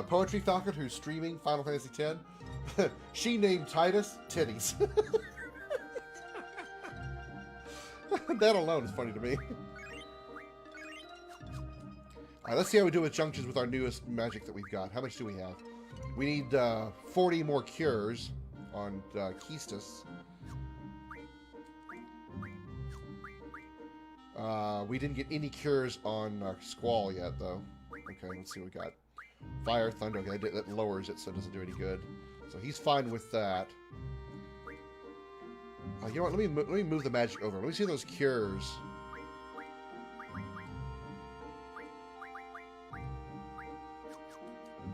Poetry Falcon, who's streaming Final Fantasy X, she named Titus Titties. That alone is funny to me. Alright, let's see how we do with junctions with our newest magic that we've got. How much do we have? We need 40 more cures on Keistus. We didn't get any cures on Squall yet, though. Okay, let's see what we got. Fire, Thunder. Okay, that lowers it, so it doesn't do any good. So he's fine with that. You know what? Let me move the magic over. Let me see those cures.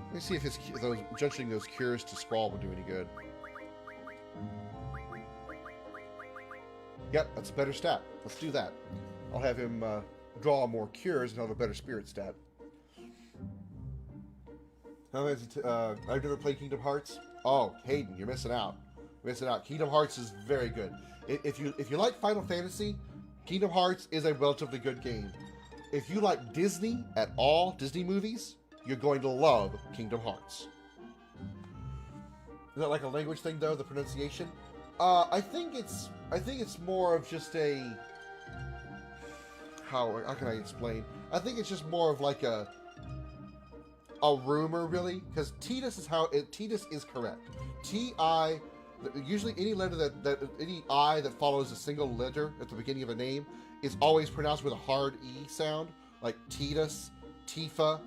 Let me see if junctioning those cures to Squall would do any good. Yep, that's a better stat. Let's do that. I'll have him draw more cures and have a better spirit stat. I've never played Kingdom Hearts. Oh, Hayden, you're missing out. You're missing out. Kingdom Hearts is very good. If you like Final Fantasy, Kingdom Hearts is a relatively good game. If you like Disney at all, Disney movies, you're going to love Kingdom Hearts. Is that like a language thing though, the pronunciation? I think it's more of just a how can I explain? I think it's just more of like a rumor, really, because Titus is correct. T-I, usually any letter any I that follows a single letter at the beginning of a name is always pronounced with a hard E sound, like Titus, Tifa.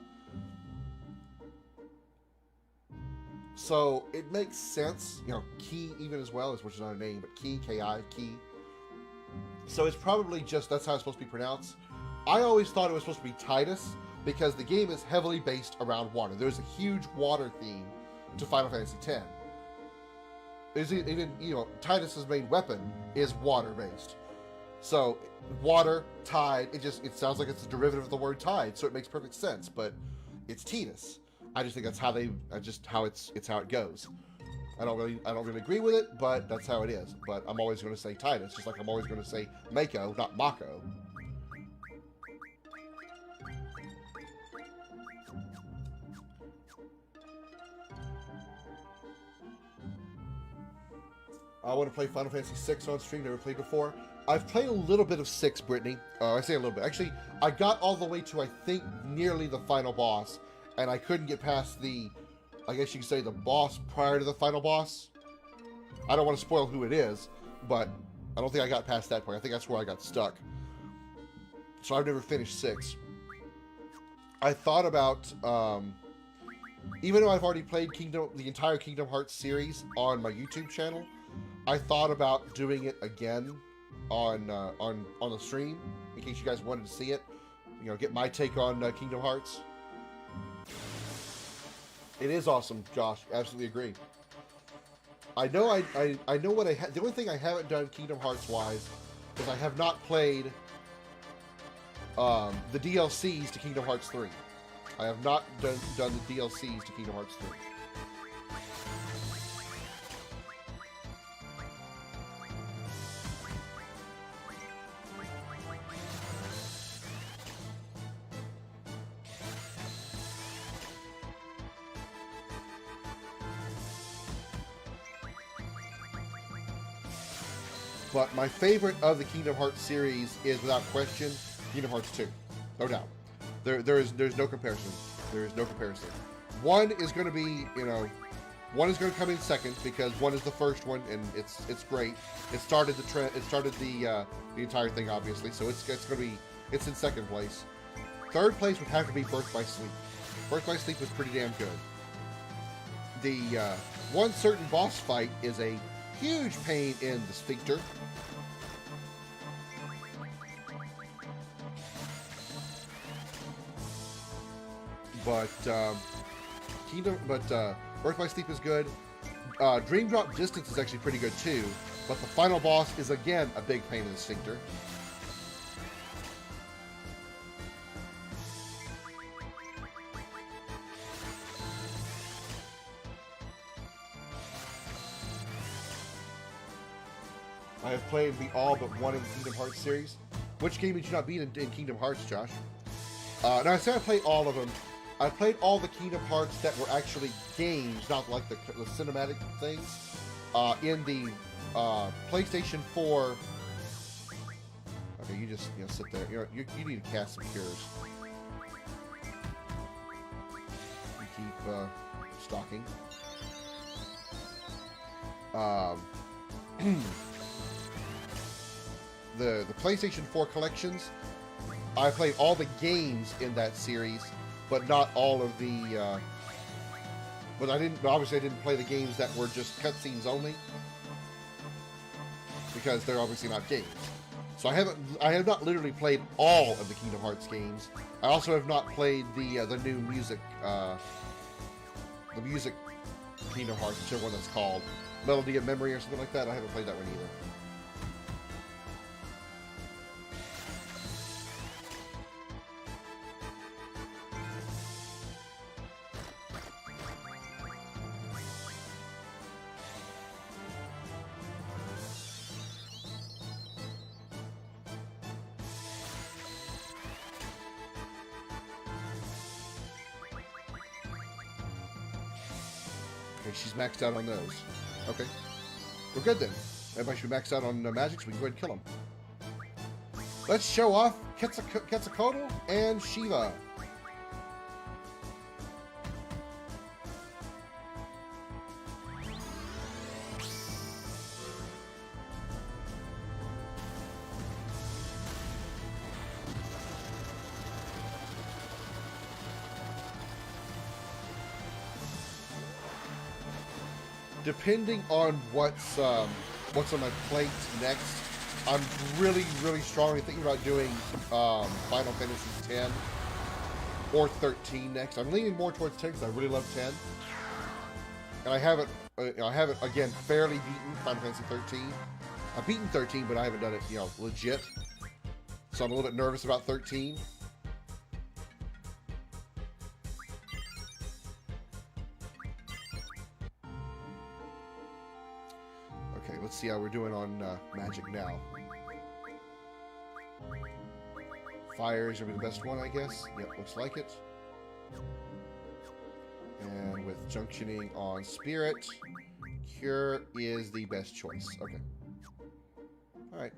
So it makes sense, you know, Key even as well, which is not a name, but Key, K-I, Key. So it's probably just, that's how it's supposed to be pronounced. I always thought it was supposed to be Titus, because the game is heavily based around water. There's a huge water theme to Final Fantasy X. Even, you know, Titus's main weapon is water-based. So, water, tide, it sounds like it's a derivative of the word tide, so it makes perfect sense, but it's Titus. I just think that's how it's how it goes. I don't really agree with it, but that's how it is. But I'm always going to say Titus, just like I'm always going to say Mako, not Mako. I want to play Final Fantasy VI on stream. Never played before. I've played a little bit of 6, Brittany. I say a little bit. Actually, I got all the way to, I think, nearly the final boss, and I couldn't get past the, I guess you could say, the boss prior to the final boss. I don't want to spoil who it is, but I don't think I got past that point. I think that's where I got stuck. So I've never finished 6. I thought about, even though I've already played the entire Kingdom Hearts series on my YouTube channel, I thought about doing it again on the stream, in case you guys wanted to see it. You know, get my take on Kingdom Hearts. It is awesome, Josh. Absolutely agree. I know I know what the only thing I haven't done Kingdom Hearts wise is I have not played the DLCs to Kingdom Hearts 3. I have not done the DLCs to Kingdom Hearts 3. But my favorite of the Kingdom Hearts series is, without question, Kingdom Hearts 2. No doubt. There's no comparison. There is no comparison. 1 is going to be, you know, 1 is going to come in second because 1 is the first one and it's great. It started the trend. It started the entire thing, obviously. So it's in second place. Third place would have to be Birth by Sleep. Birth by Sleep was pretty damn good. The one certain boss fight is a huge pain in the sphincter. But Birth by Sleep is good. Dream Drop Distance is actually pretty good too. But the final boss is again a big pain in the sphincter. I have played the all but one in the Kingdom Hearts series. Which game did you not beat in Kingdom Hearts, Josh? Now, I said I played all of them. I played all the Kingdom Hearts that were actually games, not like the cinematic things, in the PlayStation 4. Okay, you just sit there. You need to cast some cures. You keep stalking. The PlayStation 4 collections, I played all the games in that series, but not all of the. But obviously I didn't play the games that were just cutscenes only, because they're obviously not games. So I have not literally played all of the Kingdom Hearts games. I also have not played the new music, the music Kingdom Hearts, whichever one that's called, Melody of Memory or something like that. I haven't played that one either. Okay, she's maxed out on those. Okay. We're good then. Everybody should be maxed out on magic, so we can go ahead and kill them. Let's show off Quetzalcoatl and Shiva. Depending on what's on my plate next, I'm really strongly thinking about doing Final Fantasy X or 13 next. I'm leaning more towards 10 because I really love 10, and I haven't again fairly beaten Final Fantasy 13. I've beaten 13, but I haven't done it legit. So I'm a little bit nervous about 13. Okay, let's see how we're doing on magic now. Fire is going to be the best one, I guess. Yep, looks like it. And with junctioning on spirit, cure is the best choice. Okay. Alright.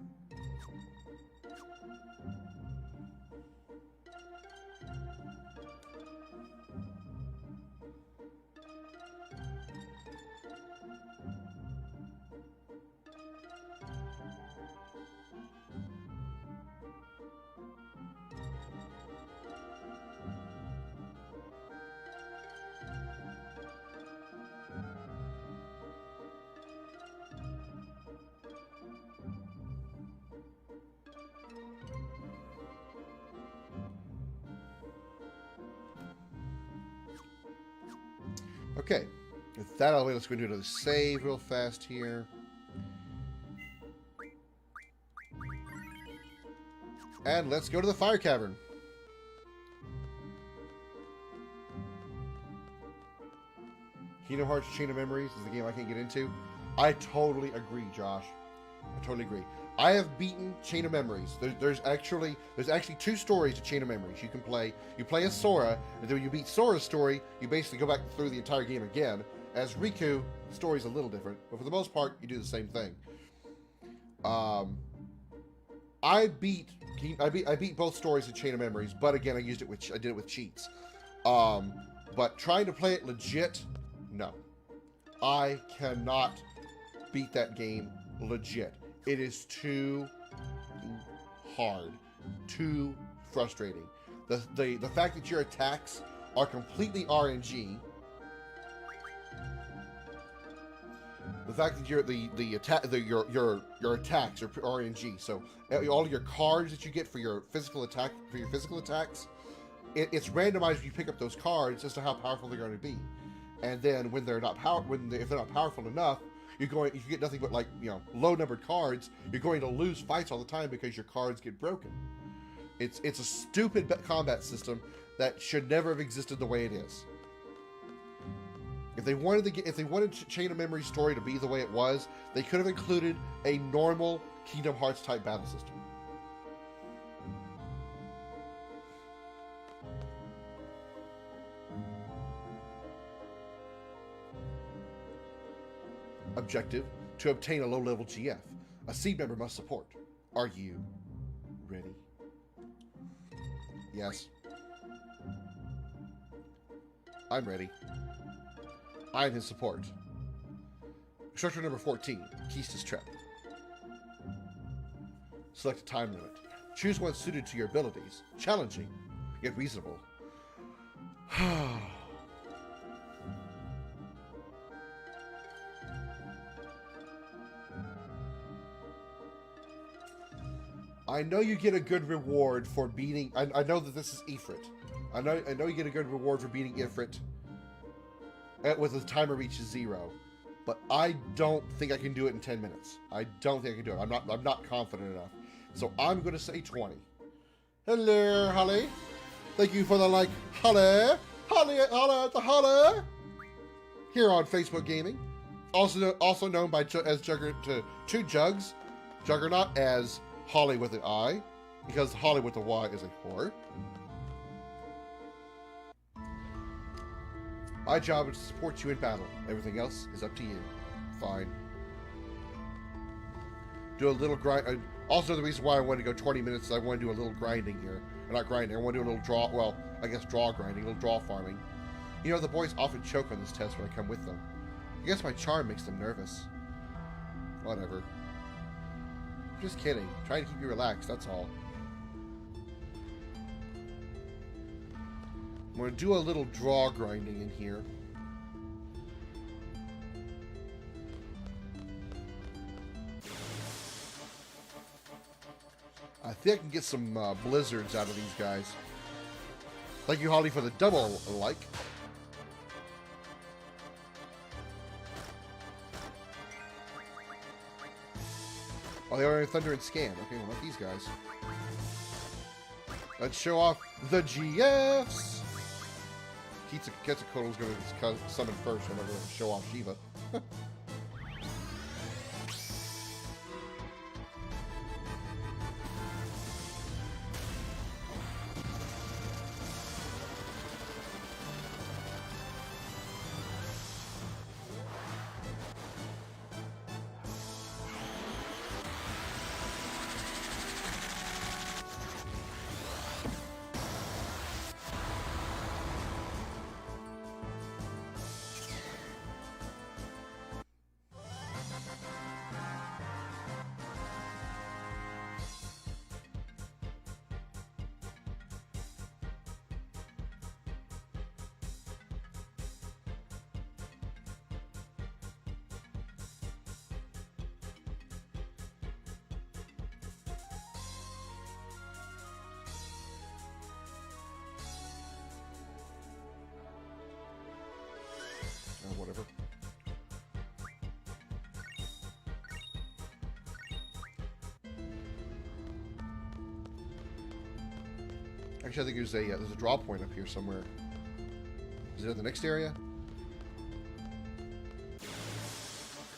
Okay, with that out of the way, let's go do another save real fast here. And let's go to the fire cavern. Kingdom Hearts Chain of Memories is the game I can't get into. I totally agree, Josh. I totally agree. I have beaten Chain of Memories. There's actually two stories to Chain of Memories. You can play. You play as Sora, and then when you beat Sora's story, you basically go back through the entire game again. As Riku, the story's a little different, but for the most part, you do the same thing. I beat both stories of Chain of Memories, but again, I did it with cheats. But trying to play it legit, no, I cannot beat that game legit. It is too hard, too frustrating. The fact that your attacks are completely RNG, the fact that your attacks are RNG. So all of your cards that you get for your physical attacks, it's randomized when you pick up those cards as to how powerful they're going to be. And then when they're not if they're not powerful enough, if you get nothing but low numbered cards, you're going to lose fights all the time because your cards get broken. It's a stupid combat system that should never have existed the way it is. If they wanted Chain of Memory story to be the way it was, they could have included a normal Kingdom Hearts type battle system. Objective: to obtain a low-level GF, a seed member must support. Are you ready? Yes. I'm ready. I am his support. Instructor number 14, Kista's Trap. Select a time limit. Choose one suited to your abilities. Challenging, yet reasonable. I know you get a good reward for beating... I know that this is Ifrit. I know you get a good reward for beating Ifrit with the timer reaches 0. But I don't think I can do it in 10 minutes. I don't think I can do it. I'm not confident enough. So I'm going to say 20. Hello, Holly. Thank you for the like, Holly. Holly at the Holly. Here on Facebook Gaming. Also known by as Two Jugs. Juggernaut as Holly with an I. Because Holly with a Y is a whore. My job is to support you in battle. Everything else is up to you. Fine. Do a little grind. Also, the reason why I want to go 20 minutes is I want to do a little grinding here. Or not grinding. I want to do a little draw. Well, I guess draw grinding. A little draw farming. You know, the boys often choke on this test when I come with them. I guess my charm makes them nervous. Whatever. I'm just kidding. Trying to keep you relaxed, that's all. I'm going to do a little draw grinding in here. I think I can get some blizzards out of these guys. Thank you, Holly, for the double like. Oh, they are in Thunder and Scan. Okay, well, not these guys. Let's show off the GFs. Quetzalcoatl's going to summon first, and I'm going to show off Shiva. Whatever. Actually, I think there's a draw point up here somewhere. Is it in the next area?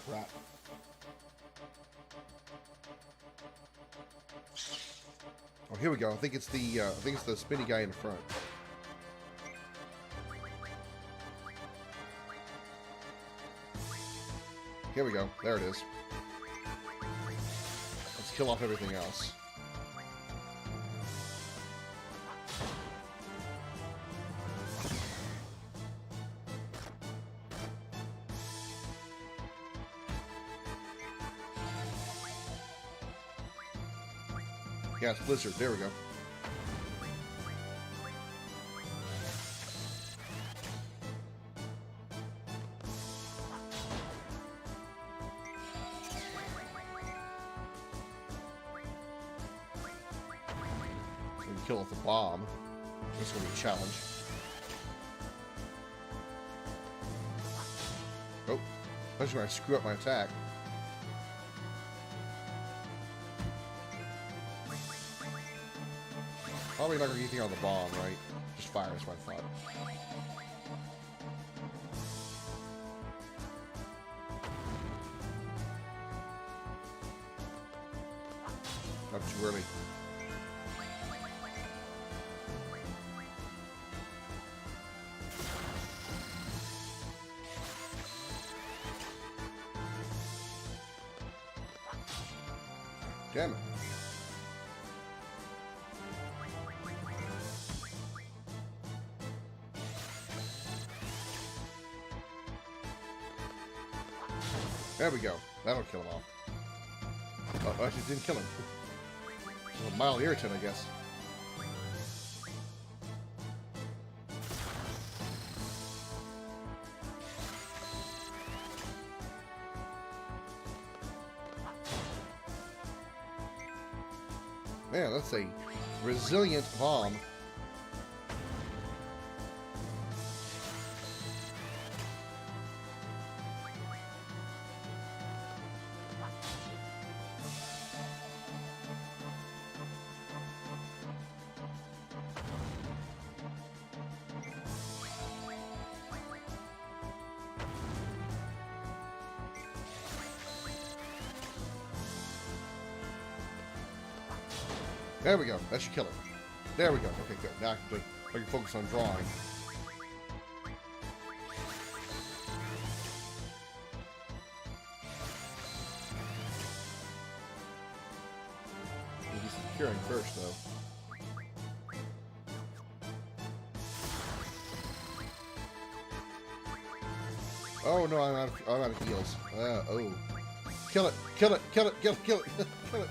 Crap. Oh, here we go. I think it's the spinny guy in the front. Here we go. There it is. Let's kill off everything else. Yeah, it's Blizzard. There we go. Kill off the bomb. This is going to be a challenge. Oh, especially when I screw up my attack. Probably not going to get anything on the bomb, right? Just fire, that's what I thought. too early. Damn it. There we go. That'll kill him off. Oh, actually didn't kill him. A mild irritant, I guess. Man, that's a resilient bomb. There we go. That should kill it. There we go. Okay, good. Now I can focus on drawing. We'll do some curing first, though. Oh no, I'm out of heals. Oh. Kill it! Kill it! Kill it! Kill it! Kill it! Kill it!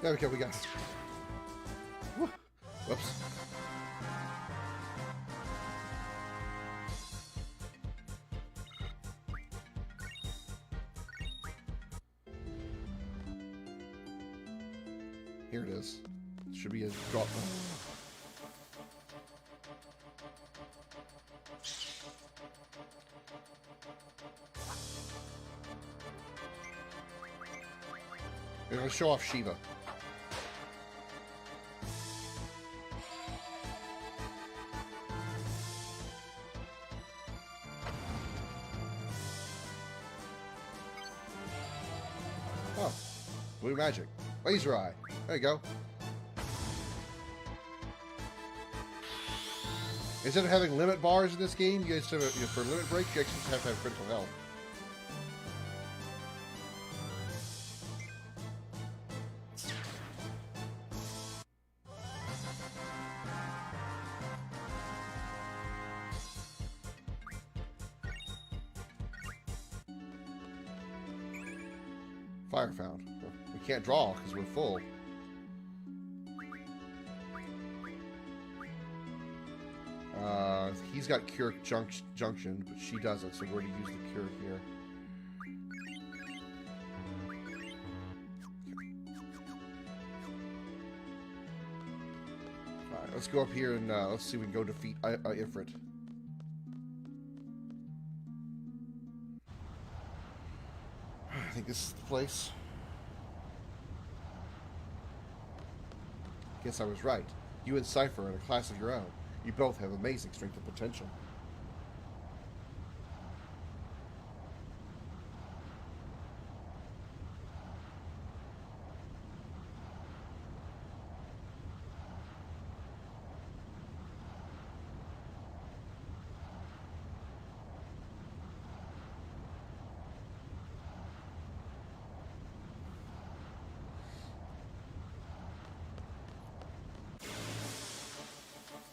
There we go, we got it. Whoops. Here it is. It should be a drop. We're going to show off Shiva. Oh, blue magic. Laser eye. There you go. Instead of having limit bars in this game, you guys have for limit break, you actually have to have critical health. Fire found. We can't draw because we're full. He's got cure junction, but she doesn't, so we're going to use the cure here. Alright, let's go up here and let's see if we can go defeat Ifrit. I think this is the place. Guess I was right. You and Cypher are in a class of your own. You both have amazing strength and potential.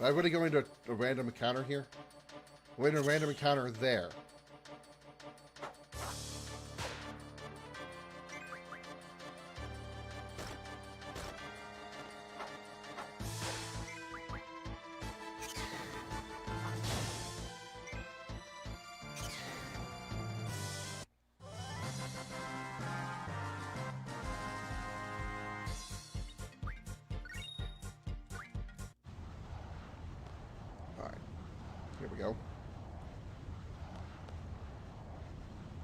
I'm going to go into a random encounter here. We're in a random encounter there. Here we go.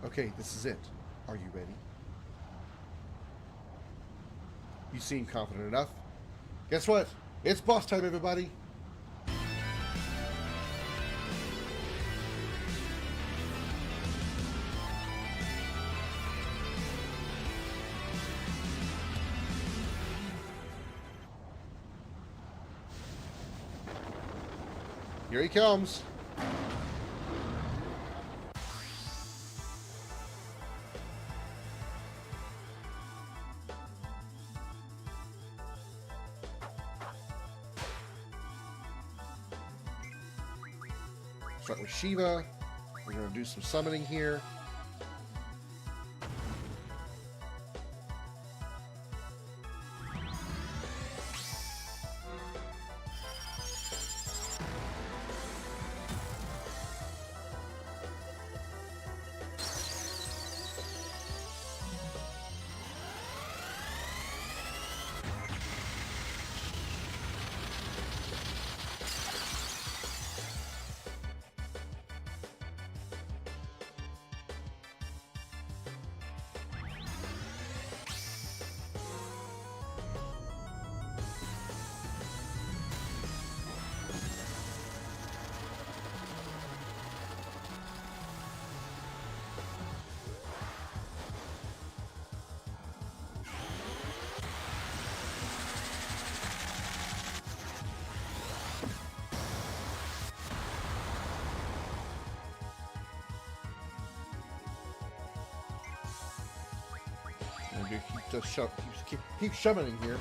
Okay, this is it. Are you ready? You seem confident enough. Guess what? It's boss time, everybody! Here he comes. Start with Shiva. We're going to do some summoning here. Keep summoning here.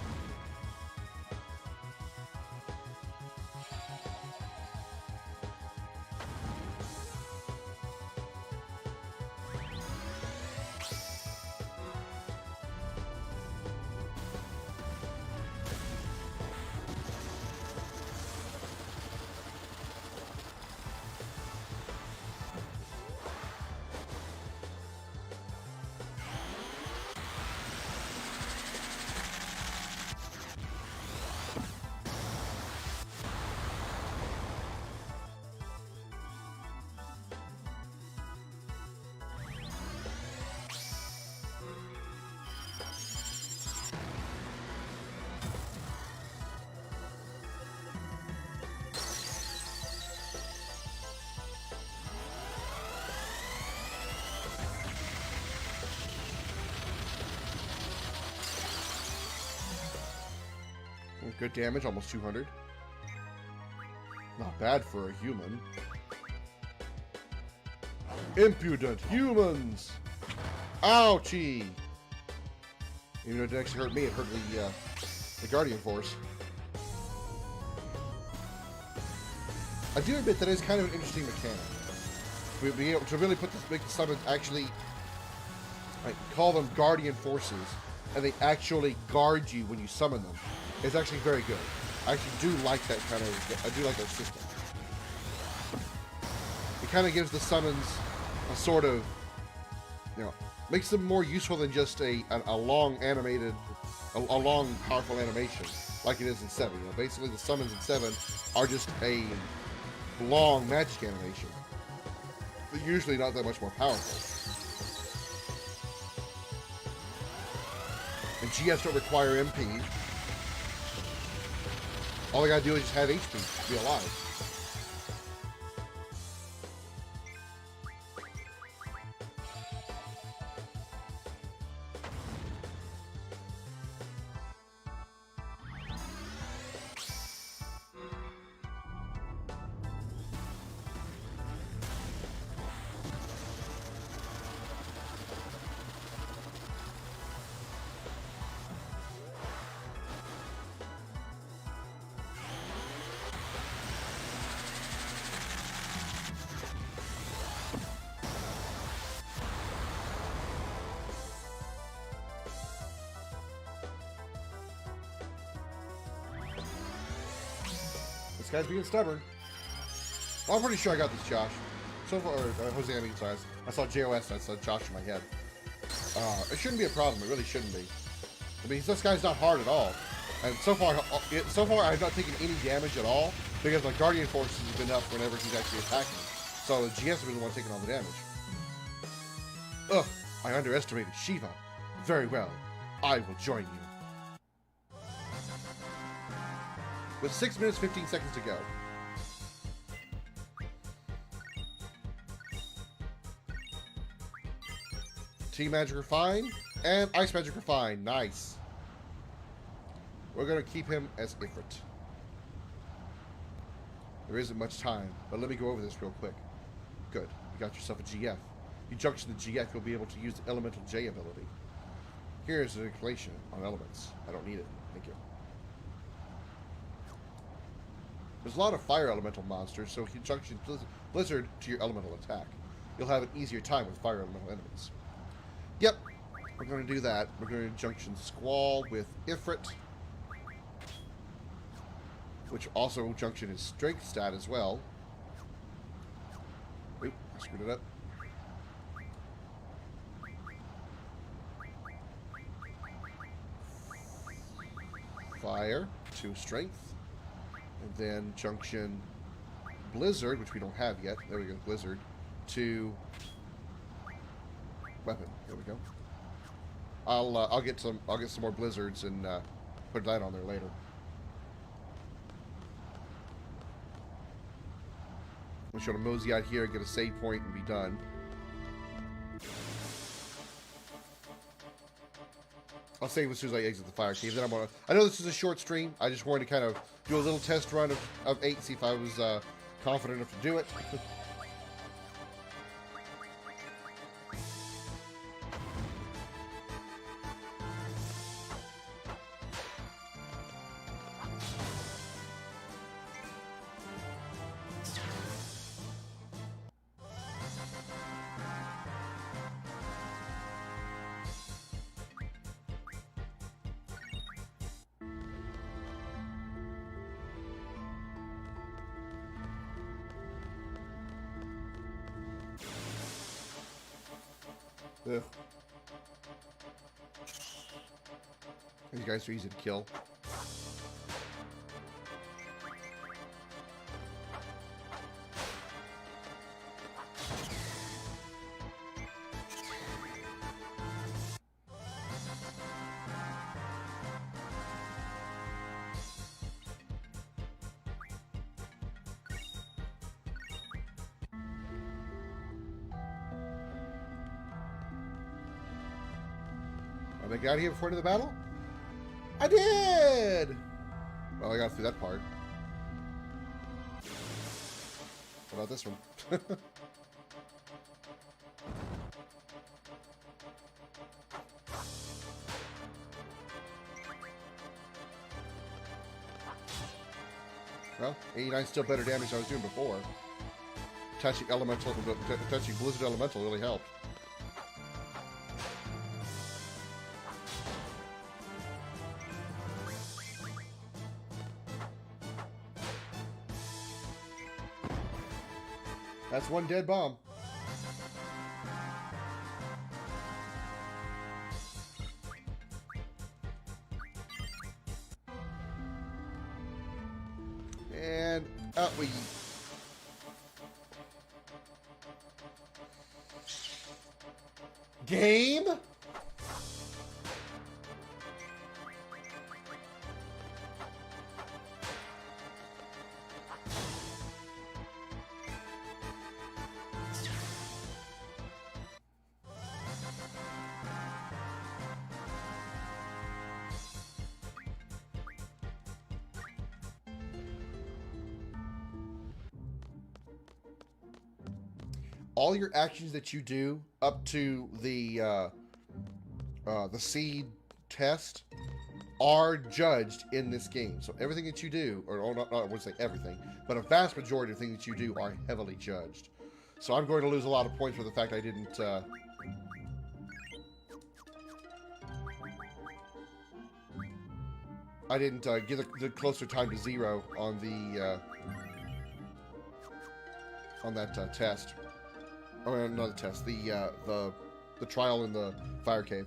Good damage, almost 200. Not bad for a human. Impudent humans! Ouchie! Even though it didn't actually hurt me, it hurt the Guardian Force. I do admit that is kind of an interesting mechanic. Being able to really make the summons actually, like, call them Guardian Forces, and they actually guard you when you summon them. It's actually very good. I actually do like that kind of. I do like that system. It kind of gives the summons a sort of, makes them more useful than just a long animated, a long powerful animation like it is in VII. Basically the summons in VII are just a long magic animation. They're usually not that much more powerful. And GS don't require MP. All I gotta do is just have HP to be alive. This guy's being stubborn. Well, I'm pretty sure I got this, Josh. So far, Jose, I mean, sorry. I saw JOS and I saw Josh in my head. It shouldn't be a problem. It really shouldn't be. I mean, this guy's not hard at all. And so far I have not taken any damage at all because my Guardian Force has been up whenever he's actually attacking. So the GS has been the one taking all the damage. Ugh, I underestimated Shiva. Very well. I will join you. With 6 minutes, 15 seconds to go. Team Magic are fine, and Ice Magic are fine. Nice. We're going to keep him as Ifrit. There isn't much time, but let me go over this real quick. Good. You got yourself a GF. You junction the GF, you'll be able to use the Elemental J ability. Here's an inclination on elements. I don't need it. Thank you. There's a lot of fire elemental monsters, so if you junction Blizzard to your elemental attack, you'll have an easier time with fire elemental enemies. Yep, we're going to do that. We're going to junction Squall with Ifrit, which also junction his strength stat as well. Oop, I screwed it up. Fire to strength, and then junction Blizzard, which we don't have yet. There we go, Blizzard to weapon. There we go. I'll get some more Blizzards and put that on there later. I'm just gonna mosey out here, get a save point, and be done. I'll save as soon as I exit the fire cave. Then I know this is a short stream. I just wanted to kind of do a little test run of 8, see if I was confident enough to do it. Ugh. These guys are easy to kill. I make it out of here before into the battle? I did! Well, I got through that part. What about this one? Well, 89 still better damage than I was doing before. Touching Blizzard Elemental really helped. That's one dead bomb. And up we... Game? All your actions that you do up to the seed test are judged in this game. So everything that you do, or not, I wouldn't say everything, but a vast majority of things that you do are heavily judged. So I'm going to lose a lot of points for the fact I didn't get the closer time to 0 on the on that test. Oh, not the test. The trial in the fire cave.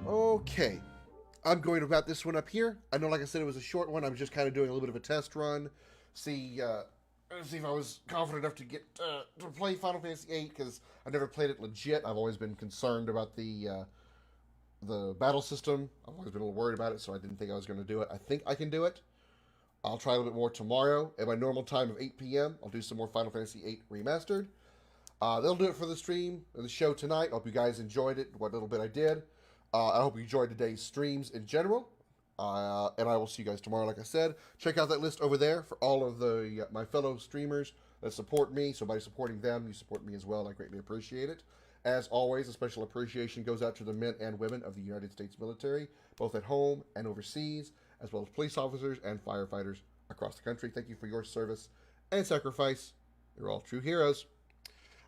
Okay, I'm going to wrap this one up here. I know, like I said, it was a short one. I'm just kind of doing a little bit of a test run, see if I was confident enough to get to play Final Fantasy VIII, because I've never played it legit. I've always been concerned about the battle system. I've always been a little worried about it, so I didn't think I was going to do it. I think I can do it. I'll try a little bit more tomorrow at my normal time of 8 p.m. I'll do some more Final Fantasy VIII Remastered. That'll do it for the stream and the show tonight. I hope you guys enjoyed it, what little bit I did. I hope you enjoyed today's streams in general. And I will see you guys tomorrow. Like I said, check out that list over there for all of the my fellow streamers that support me. So by supporting them, you support me as well. I greatly appreciate it. As always, a special appreciation goes out to the men and women of the United States military, both at home and overseas, as well as police officers and firefighters across the country. Thank you for your service and sacrifice. You're all true heroes.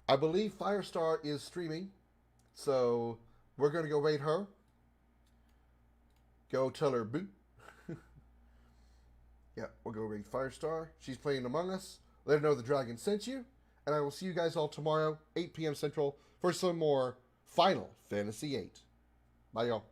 I believe Firestar is streaming, so we're going to go raid her. Go tell her boo. Yeah, we'll go raid Firestar. She's playing Among Us. Let her know the dragon sent you. And I will see you guys all tomorrow, 8 p.m. Central, for some more Final Fantasy VIII. Bye, y'all.